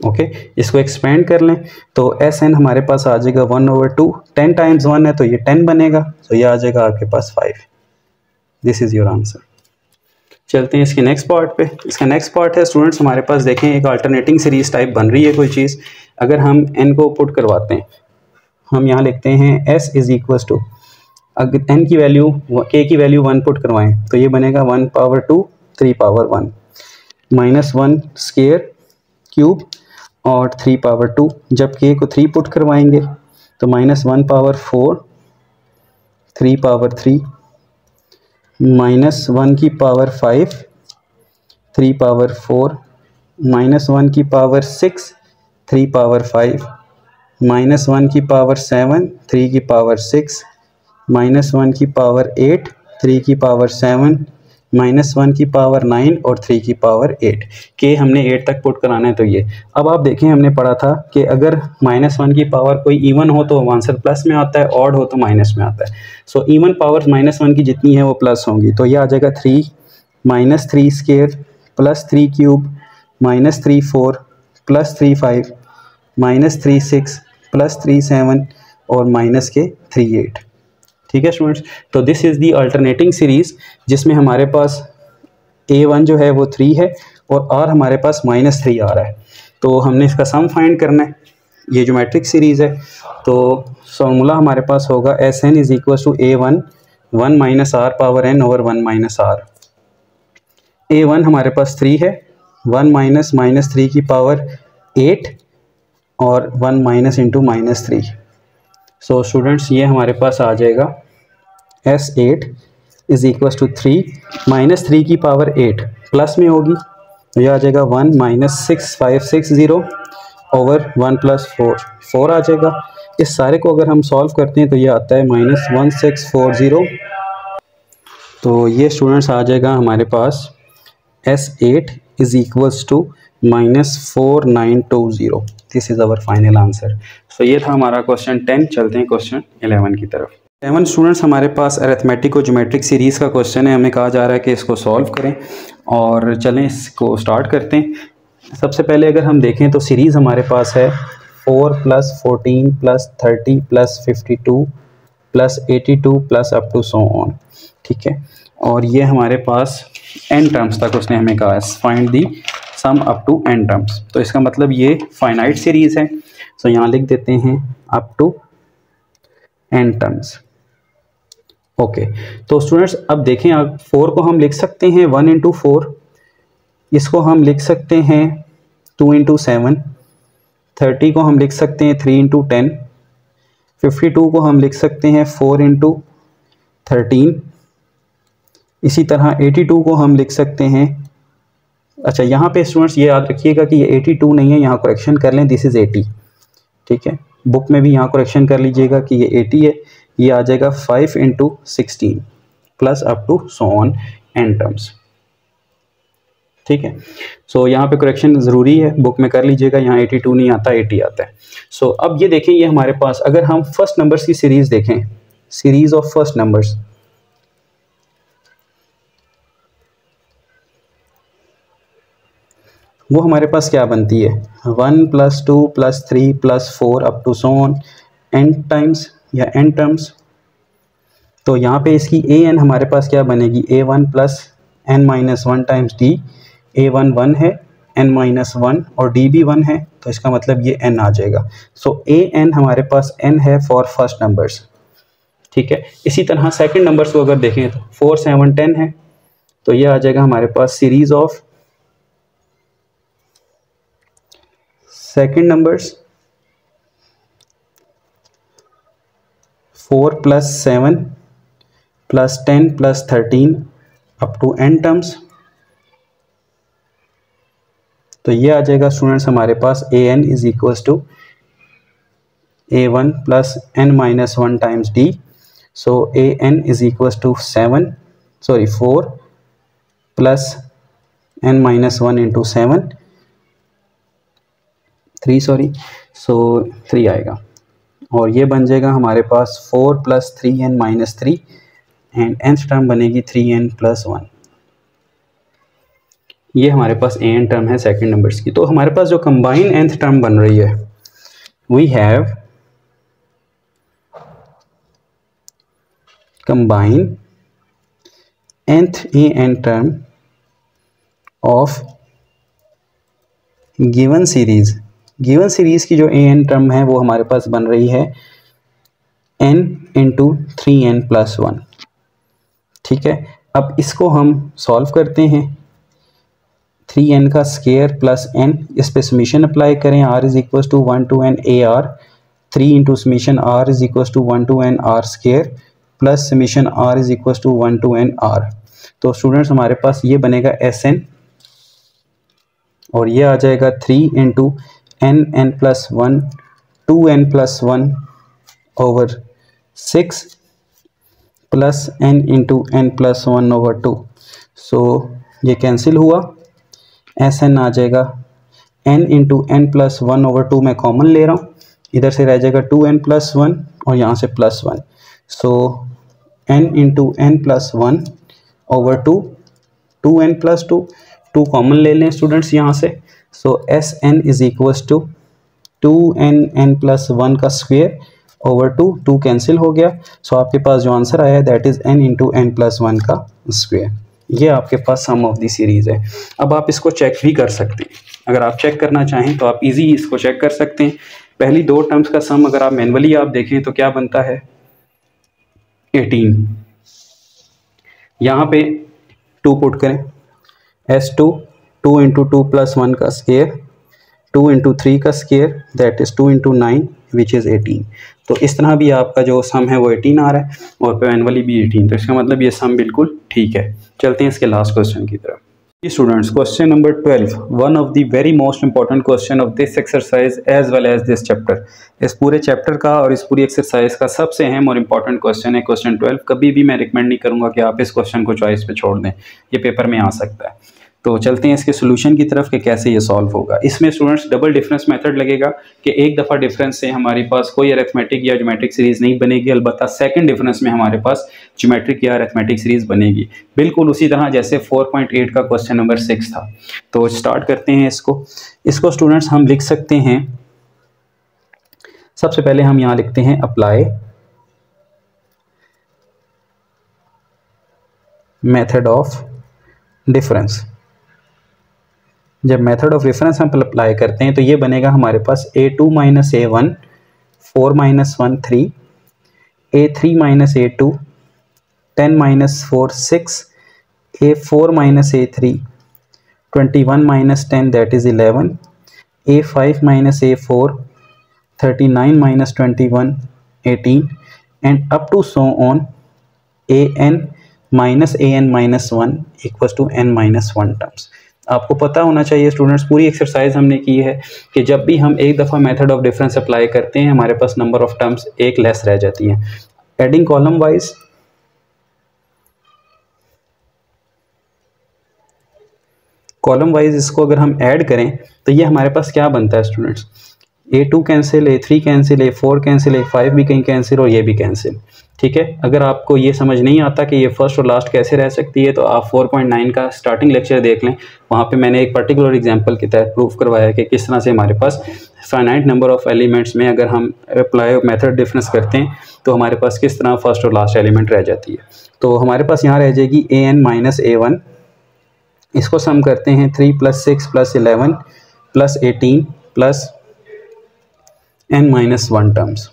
ओके, इसको एक्सपेंड कर लें तो Sn हमारे पास आ जाएगा 1/2, 10 टाइम्स 1 है तो ये 10 बनेगा, तो ये आ जाएगा आपके पास 5। This is your answer. चलते हैं इसके नेक्स्ट पार्ट पे। इसका नेक्स्ट पार्ट है स्टूडेंट्स हमारे पास, देखें एक अल्टरनेटिंग सीरीज टाइप बन रही है कोई चीज़। अगर हम n को पुट करवाते हैं, हम यहाँ लिखते हैं s इज इक्वल टू, अगर n की वैल्यू k की वैल्यू 1 पुट करवाएं तो ये बनेगा 1 power 2 3 power 1 minus 1 square cube और 3 पावर 2। जब k को 3 पुट करवाएंगे तो माइनस 1 पावर 4 3 पावर 3 माइनस 1 की पावर 5 3 पावर 4 माइनस 1 की पावर 6 3 पावर 5 माइनस 1 की पावर 7 3 की पावर 6 माइनस 1 की पावर 8 3 की पावर 7 माइनस 1 की पावर 9 और 3 की पावर 8। के हमने 8 तक पुट कराना है। तो ये अब आप देखें, हमने पढ़ा था कि अगर माइनस 1 की पावर कोई इवन हो तो आंसर प्लस में आता है, ऑड हो तो माइनस में आता है। सो इवन पावर माइनस 1 की जितनी है वो प्लस होंगी। तो ये आ जाएगा 3 minus 3 square plus 3 cube minus 3 4 plus 3 5 minus 3 6 plus 3 7 और माइनस के 3 8। ठीक है स्टूडेंट्स, तो this is the alternating series जिसमें हमारे पास a1 जो है वो 3 है और r हमारे पास -3 आ रहा है। तो हमने इसका सम फाइंड करना है। ये ज्योमेट्रिक सीरीज़ है तो फॉर्मूला हमारे पास होगा Sn is equal to a1 1 minus R power n over 1 minus R. a1 हमारे पास 3 है, 1 माइनस 3 की पावर 8 और 1 माइनस इंटू -3। सो स्टूडेंट्स ये हमारे पास आ जाएगा S8 is equal to 3 minus 3 की पावर 8 प्लस में होगी तो यह आ जाएगा 1 माइनस 6560 ओवर 1 प्लस 4 आ जाएगा। इस सारे को अगर हम सॉल्व करते हैं तो ये आता है -1640। तो ये स्टूडेंट्स आ जाएगा हमारे पास S8 is equals to -4920। This is our final answer. So ये था हमारा क्वेश्चन 10। चलते हैं क्वेश्चन 11 की तरफ। 11 स्टूडेंट्स हमारे पास अरिथमेटिक और ज्योमेट्रिक सीरीज़ का क्वेश्चन है। हमें कहा जा रहा है कि इसको सॉल्व करें और चलें इसको स्टार्ट करते हैं। सबसे पहले अगर हम देखें तो सीरीज़ हमारे पास है 4 + 14 + 30 + 52 + 82 + अप टू सो ऑन। ठीक है, और ये हमारे पास n टर्म्स तक उसने हमें कहा है find the sum up to n terms. तो इसका मतलब ये फाइनाइट सीरीज़ है। सो यहाँ लिख देते हैं up to n terms. Okay, तो स्टूडेंट्स अब देखें, आप 4 को हम लिख सकते हैं 1 × 4, इसको हम लिख सकते हैं 2 × 7, 30 को हम लिख सकते हैं 3 × 10, 52 को हम लिख सकते हैं 4 × 13, इसी तरह 82 को हम लिख सकते हैं। अच्छा, यहाँ पे स्टूडेंट्स ये याद रखिएगा कि ये 82 नहीं है, यहाँ करेक्शन कर लें, दिस इज़ 80। ठीक है, बुक में भी यहाँ करेक्शन कर लीजिएगा कि ये 80 है। ये आ जाएगा 5 × 16 plus up to so on n terms. ठीक है, सो यहाँ पे करेक्शन ज़रूरी है, बुक में कर लीजिएगा। यहाँ 82 नहीं आता, 80 आता है। सो अब ये देखें, ये हमारे पास अगर हम फर्स्ट नंबर्स की सीरीज़ देखें, सीरीज़ ऑफ फर्स्ट नंबर्स, वो हमारे पास क्या बनती है 1 + 2 + 3 + 4 up to so on n times या n टर्म्स। तो यहाँ पे इसकी an हमारे पास क्या बनेगी a1 + n-1 times d। a1 1 है, n-1 और d भी 1 है, तो इसका मतलब ये n आ जाएगा। सो an हमारे पास n है फॉर फर्स्ट नंबर्स। ठीक है, इसी तरह सेकंड नंबर्स को अगर देखें तो 4 7 10 है, तो ये आ जाएगा हमारे पास series of second numbers 4 + 7 + 10 + 13 up to n terms. तो ये आ जाएगा स्टूडेंट्स हमारे पास an is equals to a1 + n-1 times d। So an is equals to 4 + n-1 × 7 3 so 3 आएगा और ये बन जाएगा हमारे पास 4 + 3n-3 एंड nth टर्म बनेगी 3n + 1। ये हमारे पास an टर्म है सेकंड नंबर्स की। तो हमारे पास जो कंबाइन nth टर्म बन रही है, we have combine nth an term of given series, given series की जो an टर्म है वो हमारे पास बन रही है n इंटू 3n+1। ठीक है, अब इसको हम सॉल्व करते हैं। 3n का स्केयर प्लस n, इस पे समीशन अप्लाई करें, r is equal to 1 to n AR, 3 into summation r is equal to 1 to n R square plus summation r is equal to 1 to n R। तो स्टूडेंट्स हमारे पास ये बनेगा Sn और ये आ जाएगा 3 into n+1 2n+1 over 6 plus n into n+1 over 2। सो ये कैंसिल हुआ, Sn आ जाएगा n इंटू n+1 ओवर 2 मैं कॉमन ले रहा हूँ, इधर से रह जाएगा 2n+1 और यहाँ से +1। So n into n+1 over 2, 2n+2, 2 common ले लें स्टूडेंट्स यहाँ से। So Sn is equals to 2n+1 का स्क्वेयर ओवर 2 कैंसिल हो गया। सो आपके पास जो आंसर आया है that is n into n+1 का स्क्वेयर। ये आपके पास सम ऑफ द सीरीज़ है। अब आप इसको चेक भी कर सकते हैं, अगर आप चेक करना चाहें तो आप इजी इसको चेक कर सकते हैं। पहली दो टर्म्स का सम अगर आप मैनुअली आप देखें तो क्या बनता है 18। यहाँ पे 2 पुट करें, S2 2 इंटू 2+1 का स्केयर, 2 इंटू 3 का square that is 2 into 9 which is 18। तो इस तरह भी आपका जो सम है वो 18 आ रहा है और मैनुअली भी 18, तो इसका मतलब ये सम बिल्कुल ठीक है। चलते हैं इसके लास्ट क्वेश्चन की तरफ। Students, question number 12, one of the very most important question of this exercise as well as this chapter. इस पूरे चैप्टर का और इस पूरी एक्सरसाइज का सबसे अहम और इम्पॉर्टेंट क्वेश्चन है क्वेश्चन 12। कभी भी मैं रिकमेंड नहीं करूँगा कि आप इस क्वेश्चन को चॉइस पे छोड़ दें, ये पेपर में आ सकता है। तो चलते हैं इसके सोल्यूशन की तरफ कि कैसे ये सॉल्व होगा। इसमें स्टूडेंट्स डबल डिफरेंस मेथड लगेगा कि एक दफ़ा डिफरेंस से हमारे पास कोई अरिथमेटिक या ज्योमेट्रिक सीरीज़ नहीं बनेगी, अलबत्ता सेकंड डिफरेंस में हमारे पास ज्योमेट्रिक या अरिथमेटिक सीरीज़ बनेगी, बिल्कुल उसी तरह जैसे 4.8 का क्वेश्चन नंबर 6 था। तो स्टार्ट करते हैं इसको स्टूडेंट्स हम लिख सकते हैं। सबसे पहले हम यहाँ लिखते हैं अप्लाई मेथड ऑफ डिफरेंस। जब मेथड ऑफ डिफरेंस हम अप्लाई करते हैं तो ये बनेगा हमारे पास a2 minus a1 4 minus 1 3, a3 minus a2 10 minus 4 6, a4 minus a3 21 minus 10 that is 11, a5 minus a4 39 minus 21 18 and up to so on an minus an minus 1 equals to n minus 1 terms. आपको पता होना चाहिए स्टूडेंट्स, पूरी एक्सरसाइज हमने की है कि जब भी हम एक दफ़ा मेथड ऑफ डिफरेंस अप्लाई करते हैं हमारे पास नंबर ऑफ टर्म्स एक लेस रह जाती है। एडिंग कॉलम वाइज, इसको अगर हम ऐड करें तो ये हमारे पास क्या बनता है students, a2 cancel, a3 cancel, a4 cancel, a5 भी कहीं कैंसिल और ये भी कैंसिल। ठीक है, अगर आपको ये समझ नहीं आता कि ये फर्स्ट और लास्ट कैसे रह सकती है तो आप 4.9 का स्टार्टिंग लेक्चर देख लें, वहाँ पे मैंने एक पर्टिकुलर एग्जांपल के तहत प्रूफ करवाया कि किस तरह से हमारे पास फाइनाइट नंबर ऑफ एलिमेंट्स में अगर हम अप्लाई मेथड डिफरेंस करते हैं तो हमारे पास किस तरह फर्स्ट और लास्ट एलिमेंट रह जाती है। तो हमारे पास यहाँ रह जाएगी an माइनस a1, इसको सम करते हैं 3 + 6 + 11 + 18 प्लस n माइनस 1 टर्म्स।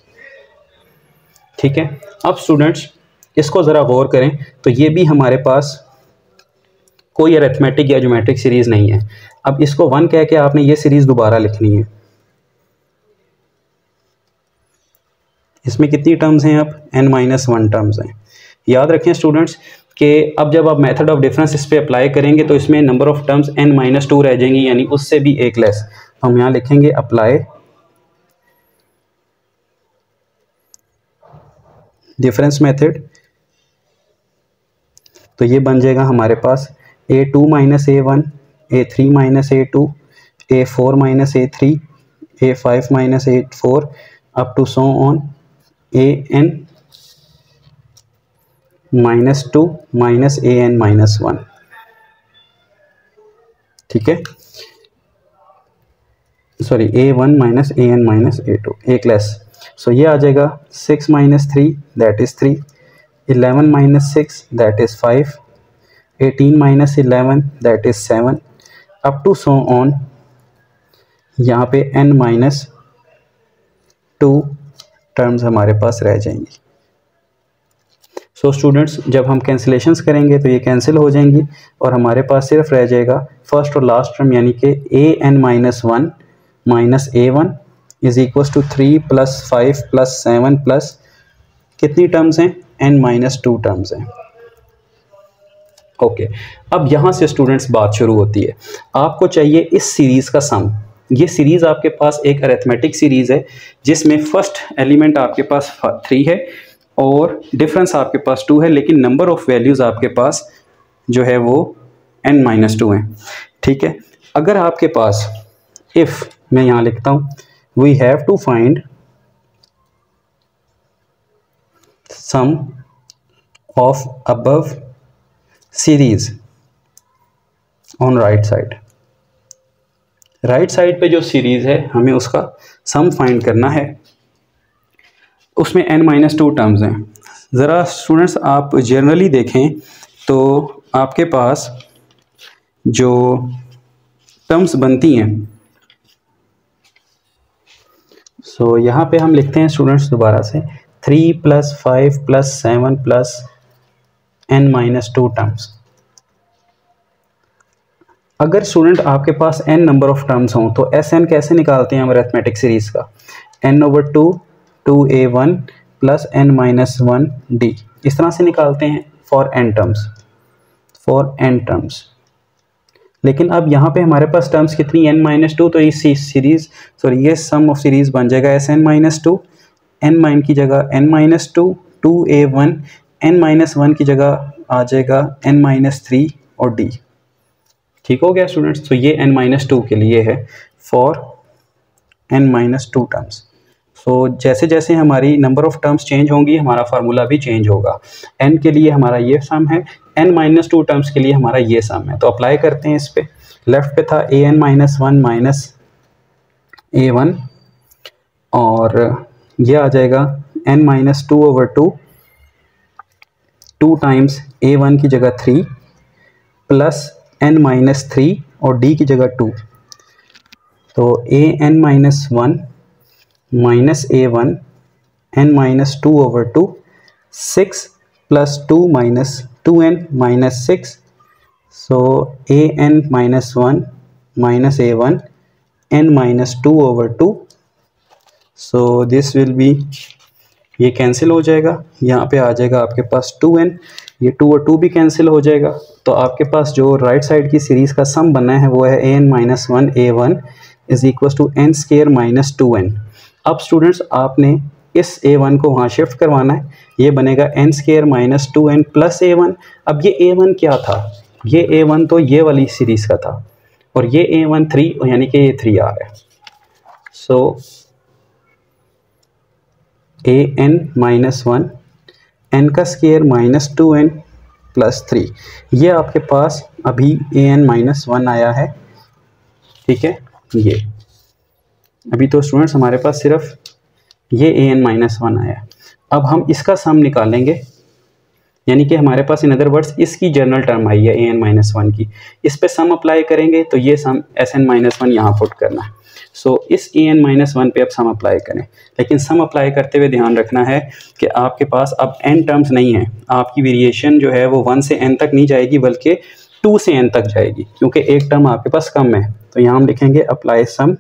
ठीक है, अब स्टूडेंट्स इसको ज़रा गौर करें तो ये भी हमारे पास कोई अरिथमेटिक या ज्योमेट्रिक सीरीज़ नहीं है। अब इसको 1 कह के आपने ये सीरीज़ दोबारा लिखनी है। इसमें कितनी टर्म्स हैं, अब n माइनस 1 टर्म्स हैं। याद रखें स्टूडेंट्स कि अब जब आप मेथड ऑफ डिफरेंस इस पर अप्लाई करेंगे तो इसमें number of terms n minus 2 रह जाएंगी, यानी उससे भी एक लेस। हम यहाँ लिखेंगे अप्लाई डिफरेंस मेथड, तो ये बन जाएगा हमारे पास a2 minus a1, a3 minus a2, a4 minus a3, a5 minus a4 up to so on an minus 2 minus an minus 1। ठीक है, sorry a1 minus an minus a2 एक लेस। सो ये आ जाएगा 6 minus 3 that is 3, 11 minus 6 that is 5, 18 minus 11 that is 7, up to so on यहाँ पे n-2 टर्म्स हमारे पास रह जाएंगी। सो स्टूडेंट्स जब हम कैंसिलेशंस करेंगे तो ये कैंसिल हो जाएंगी और हमारे पास सिर्फ रह जाएगा फर्स्ट और लास्ट टर्म, यानी कि an-1 minus a1 is equal to 3 + 5 + 7 plus कितनी टर्म्स हैं, n-2 टर्म्स हैं। ओके, अब यहाँ से स्टूडेंट्स बात शुरू होती है। आपको चाहिए इस सीरीज़ का सम। ये सीरीज़ आपके पास एक अरिथमेटिक सीरीज़ है जिसमें फर्स्ट एलिमेंट आपके पास 3 है और डिफरेंस आपके पास 2 है, लेकिन नंबर ऑफ़ वैल्यूज़ आपके पास जो है वो n-2 हैं। ठीक है, अगर आपके पास इफ़ मैं यहाँ लिखता हूँ we have to find sum of above series on right side. Right side पे जो सीरीज है हमें उसका सम फाइंड करना है, उसमें n-2 टर्म्स हैं। ज़रा स्टूडेंट्स आप जनरली देखें तो आपके पास जो टर्म्स बनती हैं, सो यहाँ पे हम लिखते हैं स्टूडेंट्स दोबारा से 3 + 5 + 7 + n-2 टर्म्स। अगर स्टूडेंट आपके पास n नंबर ऑफ टर्म्स हों तो Sn कैसे निकालते हैं हम अरिथमेटिक सीरीज़ का, n/2 2a1 + n-1 d, इस तरह से निकालते हैं फॉर n टर्म्स। लेकिन अब यहाँ पे हमारे पास टर्म्स कितनी n-2, तो इस सीरीज़ ये सम ऑफ सीरीज़ बन जाएगा Sn-2, n- की जगह n-2 2a1, n-1 की जगह आ जाएगा n-3 और d। ठीक हो गया स्टूडेंट्स, तो ये n-2 के लिए है फॉर n-2 टर्म्स। सो जैसे जैसे हमारी नंबर ऑफ टर्म्स चेंज होंगी हमारा फार्मूला भी चेंज होगा। n के लिए हमारा ये सम है, n-2 टर्म्स के लिए हमारा ये सम है। तो अप्लाई करते हैं इस पे। लेफ्ट पे था an-1 माइनस a1 और ये आ जाएगा n-2/2 2 टाइम्स a1 की जगह 3 प्लस n-3 और d की जगह 2, तो an-1 minus a1 n-2/2 6 + 2 minus 2n minus 6, so an-1 minus a1 n-2/2, so this will B, ये कैंसिल हो जाएगा, यहाँ पे आ जाएगा आपके पास 2n, ये 2 और 2 भी कैंसिल हो जाएगा। तो आपके पास जो राइट साइड की सीरीज़ का सम बनना है वो है an-1 a1 is equal to n² - 2n। अब स्टूडेंट्स आपने इस a1 को वहाँ शिफ्ट करवाना है, ये बनेगा n² - 2n प्लस a1। अब ये a1 क्या था, ये a1 तो ये वाली सीरीज़ का था और ये a1 3, यानी कि ये 3 आ रहा है। सो an-1 n² - 2n प्लस 3, ये आपके पास अभी an-1 आया है। ठीक है, ये अभी तो स्टूडेंट्स हमारे पास सिर्फ ये an-1 आया। अब हम इसका सम निकालेंगे, यानी कि हमारे पास इन अदर वर्ड्स इसकी जनरल टर्म आई है an-1 की, इस पे सम अप्लाई करेंगे तो ये सम Sn-1 यहाँ पुट करना है। सो इस an-1 पे अब सम अप्लाई करें, लेकिन सम अप्लाई करते हुए ध्यान रखना है कि आपके पास अब n टर्म्स नहीं है, आपकी वेरिएशन जो है वो 1 से n तक नहीं जाएगी बल्कि 2 से n तक जाएगी, क्योंकि एक टर्म आपके पास कम है। तो यहाँ हम लिखेंगे अप्लाई सम,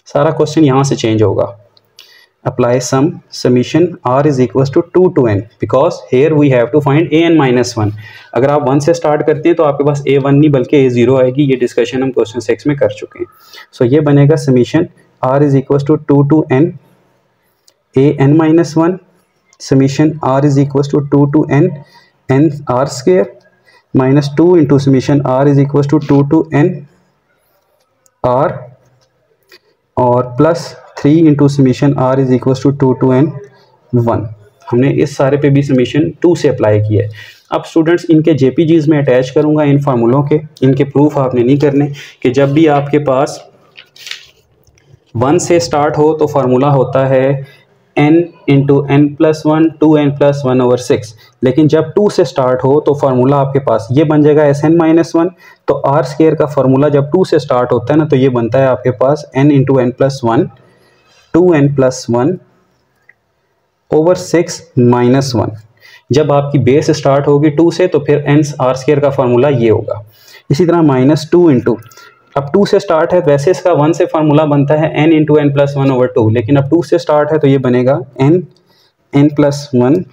सारा क्वेश्चन यहाँ से चेंज होगा, apply sum summation r is equal to 2 to n, because here we have to find an-1। अगर आप 1 से स्टार्ट करते हैं तो आपके पास a1 नहीं बल्कि a0 आएगी, ये डिस्कशन हम क्वेश्चन 6 में कर चुके हैं। सो ये बनेगा summation r is equal to 2 to n an-1, summation r is equal to 2 to n r² minus 2 into summation r is equal to 2 to n r और plus 3 into summation r is equal to 2 to n 1। हमने इस सारे पे भी समीशन 2 से अप्लाई किया है। अब स्टूडेंट्स इनके JPGs में अटैच करूंगा इन फार्मूलों के, इनके प्रूफ आपने नहीं करने कि जब भी आपके पास 1 से स्टार्ट हो तो फार्मूला होता है n इंटू n+1 2n+1/6, लेकिन जब 2 से स्टार्ट हो तो फार्मूला आपके पास ये बन जाएगा Sn-1। तो आर स्क्वायर का फार्मूला जब 2 से स्टार्ट होता है ना, तो ये बनता है आपके पास n इंटू n+1 2n+1/6 -1। जब आपकी बेस स्टार्ट होगी 2 से तो फिर n आर स्क्वायर का फार्मूला ये होगा। इसी तरह -2 इंटू, अब 2 से स्टार्ट है, वैसे इसका 1 से फार्मूला बनता है n इंटू n+1/2, लेकिन अब 2 से स्टार्ट है तो ये बनेगा n+1।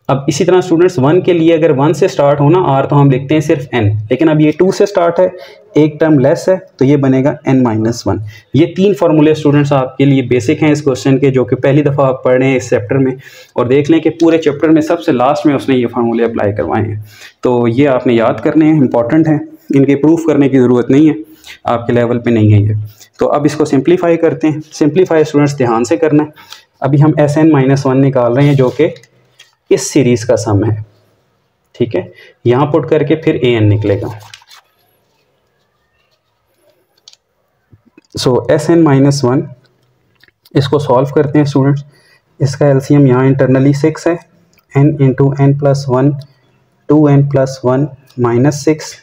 अब इसी तरह स्टूडेंट्स 1 के लिए अगर 1 से स्टार्ट हो ना r, तो हम लिखते हैं सिर्फ n, लेकिन अब ये 2 से स्टार्ट है, एक टर्म लेस है, तो ये बनेगा n-1। ये 3 फार्मूले स्टूडेंट्स आपके लिए बेसिक हैं इस क्वेश्चन के, जो कि पहली दफ़ा आप पढ़ रहे हैं इस चैप्टर में, और देख लें कि पूरे चैप्टर में सबसे लास्ट में उसने ये फार्मूले अप्लाई करवाए हैं। तो ये आपने याद करने हैं, इंपॉर्टेंट हैं, इनके प्रूफ करने की ज़रूरत नहीं है, आपके लेवल पर नहीं है ये। तो अब इसको सिंप्लीफाई करते हैं। सिंप्लीफाई स्टूडेंट्स ध्यान से करना है। अभी हम Sn-1 निकाल रहे हैं, जो कि इस सीरीज़ का सम है, ठीक है। यहाँ पुट करके फिर an निकलेगा। सो Sn-1 इसको सॉल्व करते हैं स्टूडेंट्स। इसका एलसीएम यहाँ इंटरनली 6 है, n into n+1 2n+1 -6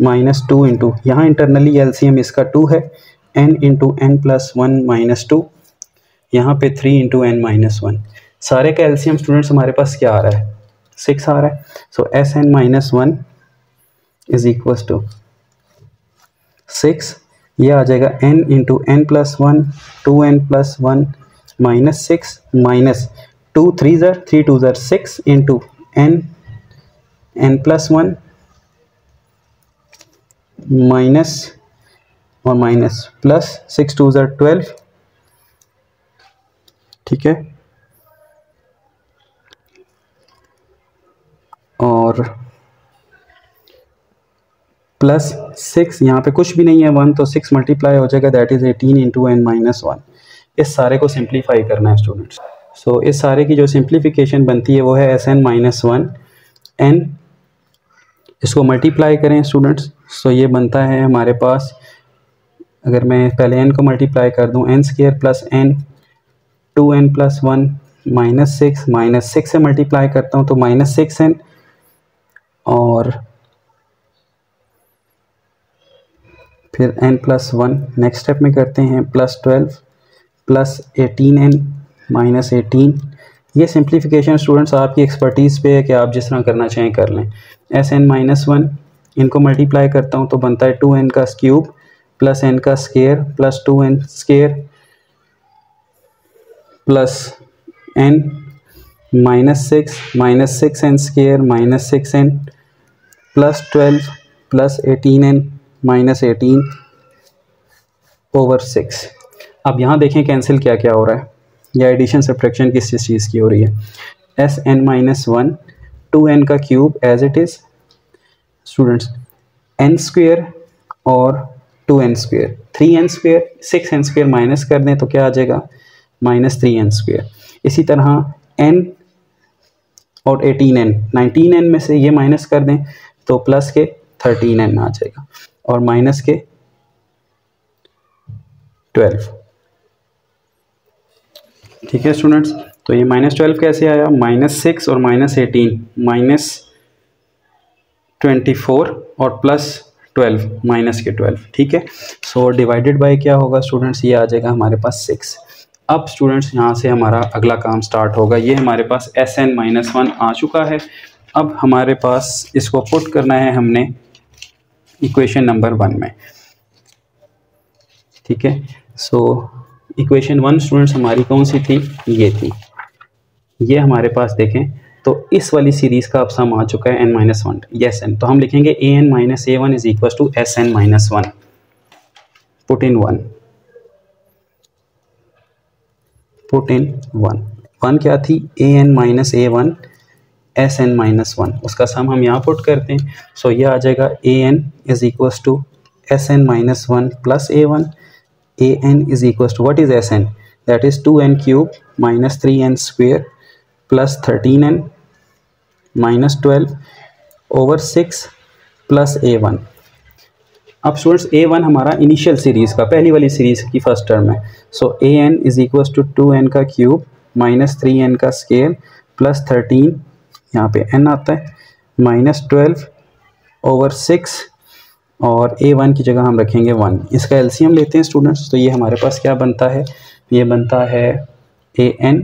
-2 into, यहाँ इंटरनली एलसीएम इसका 2 है, n इंटू n+1 -2, यहाँ पे 3 इंटू n-1। सारे का एलसीएम स्टूडेंट्स हमारे पास क्या आ रहा है? 6 आ रहा है। सो Sn-1 इज इक्वल टू 6, ये आ जाएगा n into n+1 2n+1 -6 minus 2 3 2 6 into n+1 minus और माइनस प्लस 6 2 12, ठीक है, और प्लस 6, यहाँ पे कुछ भी नहीं है 1, तो 6 मल्टीप्लाई हो जाएगा, दैट इज़ 18 इंटू n-1। इस सारे को सिंप्लीफाई करना है स्टूडेंट्स। सो इस सारे की जो सिंप्लीफिकेशन बनती है वो है Sn-1 n, इसको मल्टीप्लाई करें स्टूडेंट्स। सो ये बनता है हमारे पास, अगर मैं पहले n को मल्टीप्लाई कर दूं, n² प्लस n 2n+1 -6 से मल्टीप्लाई करता हूं तो -6n, और फिर n+1 नेक्स्ट स्टेप में करते हैं +12 प्लस 18n -18। ये सिंप्लीफिकेशन स्टूडेंट्स आपकी एक्सपर्टीज़ पे है कि आप जिस तरह करना चाहें कर लें। Sn-1 इनको मल्टीप्लाई करता हूँ तो बनता है 2n का क्यूब प्लस n का square plus 2n square plus n -6 -6n square -6n plus 12 plus 18n -18 over 6। अब यहाँ देखें कैंसिल क्या क्या हो रहा है, या एडिशन सब्ट्रैक्शन किस चीज़ की हो रही है। Sn-1 2n का cube as it is students n square और 2n square 3n square 6n square minus कर दें तो क्या आ जाएगा -3n स्क्वायर। इसी तरह n और 18n 19n में से ये माइनस कर दें तो प्लस के 13n आ जाएगा और माइनस के 12, ठीक है स्टूडेंट्स। तो ये -12 कैसे आया, -6 और -18 -24 और +12 माइनस के 12, ठीक है। सो डिवाइडेड बाय क्या होगा स्टूडेंट्स, ये आ जाएगा हमारे पास 6। अब स्टूडेंट्स यहाँ से हमारा अगला काम स्टार्ट होगा। ये हमारे पास Sn-1 आ चुका है। अब हमारे पास इसको पुट करना है हमने इक्वेशन नंबर 1 में, ठीक है। सो इक्वेशन 1 स्टूडेंट्स हमारी कौन सी थी, ये थी। ये हमारे पास देखें तो इस वाली सीरीज़ का अब सम आ चुका है n-1 यस n, तो हम लिखेंगे an-a1 is equal to Sn-1, put in 1, put in 1 क्या थी an-a1 Sn-1, उसका सम हम यहाँ पुट करते हैं। सो ये आ जाएगा an is equal to Sn-1 plus a1, an is equals to what is Sn, that is 2n cube minus 3n square plus 13n minus 12 over 6 plus a1। अब स्टूडेंट्स A1 हमारा इनिशियल सीरीज़ का पहली वाली सीरीज़ की फर्स्ट टर्म है। So AN is equal to 2n का क्यूब माइनस 3n का स्केयर प्लस 13, यहाँ पे n आता है, माइनस 12 ओवर 6 और A1 की जगह हम रखेंगे 1। इसका एलसीएम लेते हैं स्टूडेंट्स, तो ये हमारे पास क्या बनता है, ये बनता है AN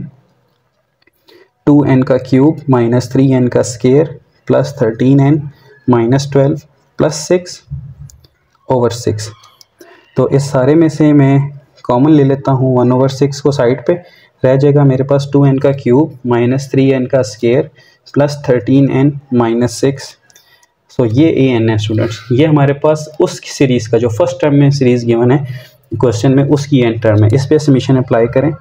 2n का क्यूब माइनस 3n का square plus 13n minus 12 plus 6 over 6। तो इस सारे में से मैं कॉमन ले लेता हूँ 1 ओवर 6 को साइड पे, रह जाएगा मेरे पास 2n का क्यूब माइनस 3n का स्केयर प्लस 13n माइनस 6। सो ये AN है स्टूडेंट्स, ये हमारे पास उस सीरीज़ का जो फर्स्ट टर्म में सीरीज़ गिवन है क्वेश्चन में उसकी n टर्म है। इस पर समीशन अप्लाई करें,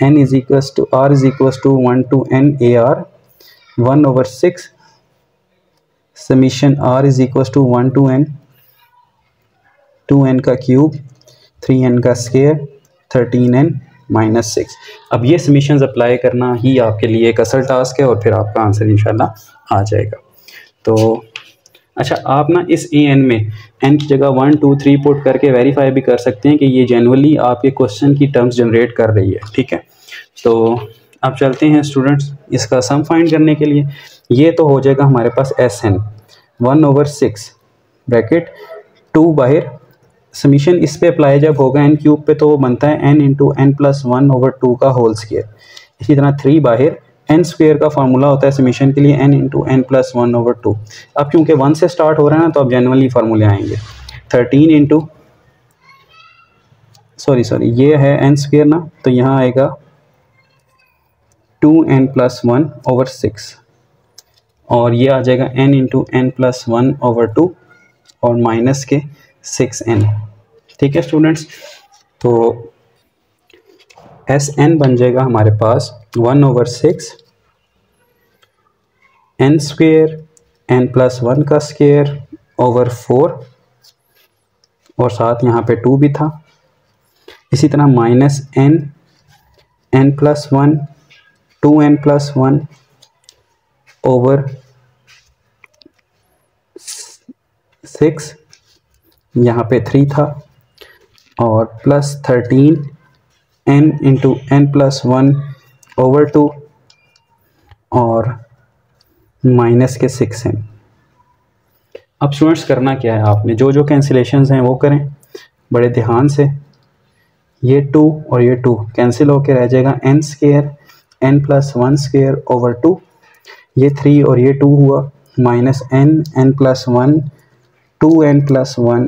n is equals to r is equals to 1 to n AR 1 over 6 summation r is equals to 1 to n 2n का क्यूब 3n का स्केयर 13n माइनस 6। अब ये समीशंस अप्लाई करना ही आपके लिए एक असल टास्क है और फिर आपका आंसर इंशाल्लाह आ जाएगा। तो अच्छा, आप ना इस AN में n की जगह 1 2 3 पुट करके वेरीफाई भी कर सकते हैं कि ये जेनुअली आपके क्वेश्चन की टर्म्स जनरेट कर रही है, ठीक है। तो अब चलते हैं स्टूडेंट्स इसका सम फाइंड करने के लिए। ये तो हो जाएगा हमारे पास SN 1 ओवर 6 ब्रैकेट 2 बाहर, समीशन इस पे अप्लाई जब होगा n क्यूब पे तो वो बनता है n into n plus 1 over 2 का होल स्क्वायर। इसी तरह 3 बाहर, n स्क्वायर का फार्मूला होता है समीशन के लिए n into n plus 1 over 2। अब क्योंकि 1 से स्टार्ट हो रहा है ना तो अब जनरली फार्मूले आएंगे 13 इंटू सॉरी ये है n स्क्वायर ना, तो यहाँ आएगा 2n प्लस 1 ओवर 6 और ये आ जाएगा n into n plus 1 over 2 और माइनस के 6n, ठीक है स्टूडेंट्स। तो SN बन जाएगा हमारे पास 1 over 6 n square n plus 1 का स्क्वेयर ओवर 4 और साथ यहाँ पे 2 भी था। इसी तरह minus n plus 1 2n plus 1 over 6, यहाँ पे 3 था और plus 13 n into n plus 1 over 2 और माइनस के 6n। अब स्टूडेंट्स करना क्या है, आपने जो जो कैंसिलेशंस हैं वो करें बड़े ध्यान से। ये 2 और ये 2 कैंसिल होके रह जाएगा n square n plus 1 square over 2, ये 3 और ये 2 हुआ minus n plus 1 2n plus 1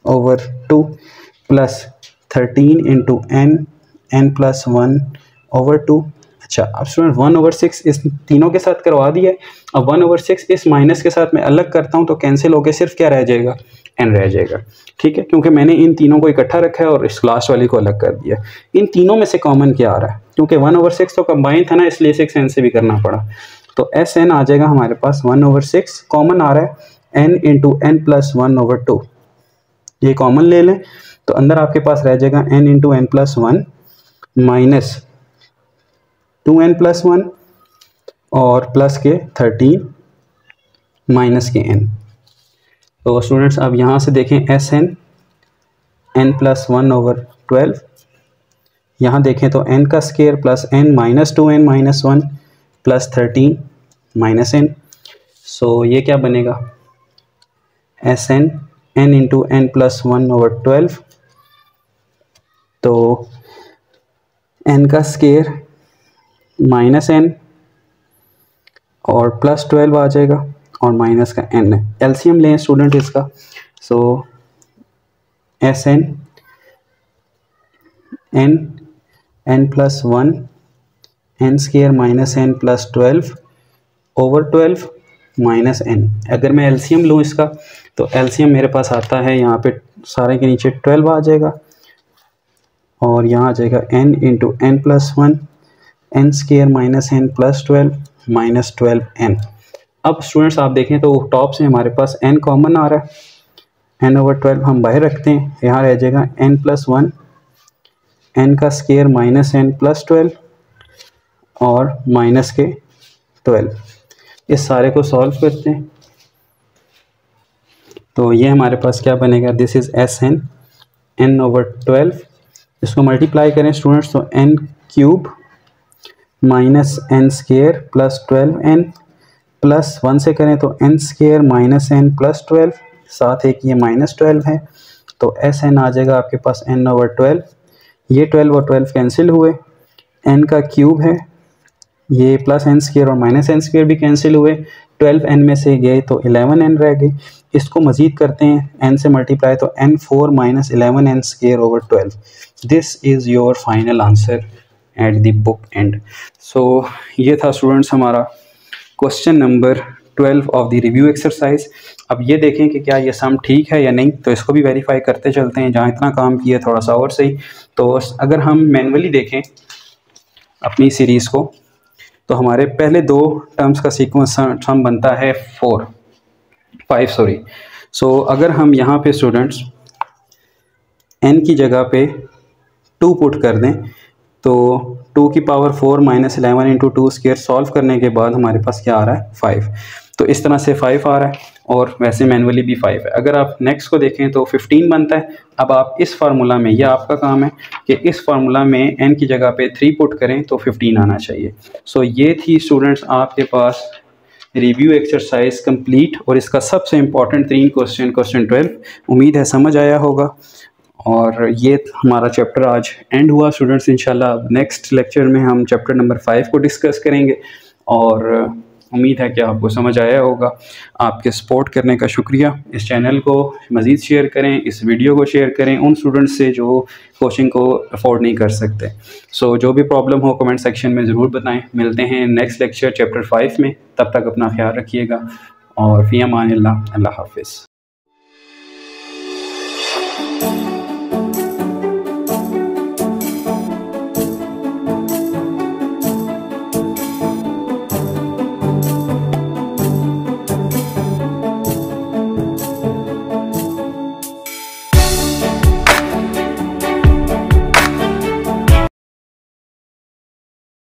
over 2 plus 13 into n plus 1 over 2। अच्छा, अब स्टूडेंट 1 ओवर 6 इस तीनों के साथ करवा दिया है। अब 1 ओवर 6 इस माइनस के साथ मैं अलग करता हूँ तो कैंसिल होकर सिर्फ क्या रह जाएगा, n रह जाएगा, ठीक है, क्योंकि मैंने इन तीनों को इकट्ठा रखा है और इस लास्ट वाली को अलग कर दिया। इन तीनों में से कॉमन क्या आ रहा है, क्योंकि 1 ओवर 6 तो कंबाइन था ना इसलिए 6n से भी करना पड़ा। तो SN आ जाएगा हमारे पास 1 ओवर 6, कॉमन आ रहा है n into n plus 1 over 2, ये कॉमन ले लें तो अंदर आपके पास रह जाएगा n into n plus 1 minus 2n plus 1 और प्लस के 13 माइनस के n। तो स्टूडेंट्स अब यहाँ से देखें SN n प्लस 1 ओवर 12, यहाँ देखें तो n का square plus n minus 2n minus 1 plus 13 minus n। सो ये क्या बनेगा, SN n into n plus 1 over 12, तो n का स्क्वायर माइनस n और प्लस 12 आ जाएगा और माइनस का n है। एलसीएम लें स्टूडेंट इसका, so SN n plus 1 n square minus n plus 12 over 12 minus n। अगर मैं एलसीएम लूँ इसका तो एलसीएम मेरे पास आता है यहाँ पे सारे के नीचे 12 आ जाएगा और यहाँ आ जाएगा n into n plus 1 n square minus n plus 12 minus 12n। अब स्टूडेंट्स आप देखें तो टॉप से हमारे पास n कॉमन आ रहा है, n ओवर 12 हम बाहर रखते हैं, यहाँ रह जाएगा n प्लस 1 n का स्क्वायर माइनस n प्लस 12 और माइनस के 12। इस सारे को सॉल्व करते हैं तो ये हमारे पास क्या बनेगा, this is S N, N over 12, इसको मल्टीप्लाई करें स्टूडेंट्स तो N cube minus N square plus 12n plus 1 से करें तो N square minus N plus 12, साथ एक ये माइनस 12 है, तो एस एन आ जाएगा आपके पास एन ओवर 12, ये 12 और 12 कैंसिल हुए, एन का क्यूब है, ये प्लस एन स्केयर और माइनस एन स्केयर भी कैंसिल हुए, 12n में से गए तो 11n रह गए, इसको मज़ीद करते हैं n से मल्टीप्लाई तो n4 minus 11n square over 12, this is your final answer at the book end. So ये था स्टूडेंट्स हमारा question number 12 of the review exercise. अब ये देखें कि क्या ये सम ठीक है या नहीं, तो इसको भी वेरीफाई करते चलते हैं, जहाँ इतना काम किया थोड़ा सा और सही। तो अगर हम मैनुअली देखें अपनी सीरीज़ को, तो हमारे पहले दो टर्म्स का सीक्वेंस सम बनता है 5 सॉरी। सो अगर हम यहाँ पे स्टूडेंट्स n की जगह पे 2 पुट कर दें तो 2 की power 4 minus 11 into 2 square solve करने के बाद हमारे पास क्या आ रहा है 5। तो इस तरह से 5 आ रहा है और वैसे मैनुअली भी 5 है। अगर आप नेक्स्ट को देखें तो 15 बनता है। अब आप इस फार्मूला में, यह आपका काम है कि इस फार्मूला में n की जगह पे 3 पुट करें तो 15 आना चाहिए। सो ये थी स्टूडेंट्स आपके पास रिव्यू एक्सरसाइज कंप्लीट, और इसका सबसे इम्पॉर्टेंट 3 क्वेश्चन 12। उम्मीद है समझ आया होगा, और ये हमारा चैप्टर आज एंड हुआ स्टूडेंट्स। इंशाल्लाह नेक्स्ट लेक्चर में हम चैप्टर नंबर 5 को डिस्कस करेंगे, और उम्मीद है कि आपको समझ आया होगा। आपके सपोर्ट करने का शुक्रिया। इस चैनल को मज़ीद शेयर करें, इस वीडियो को शेयर करें उन स्टूडेंट्स से जो कोचिंग को अफोर्ड नहीं कर सकते। सो जो भी प्रॉब्लम हो कमेंट सेक्शन में ज़रूर बताएं। मिलते हैं नेक्स्ट लेक्चर चैप्टर 5 में, तब तक अपना ख्याल रखिएगा और फ़ी अमान अल्लाह, अल्लाह हाफ़िज़।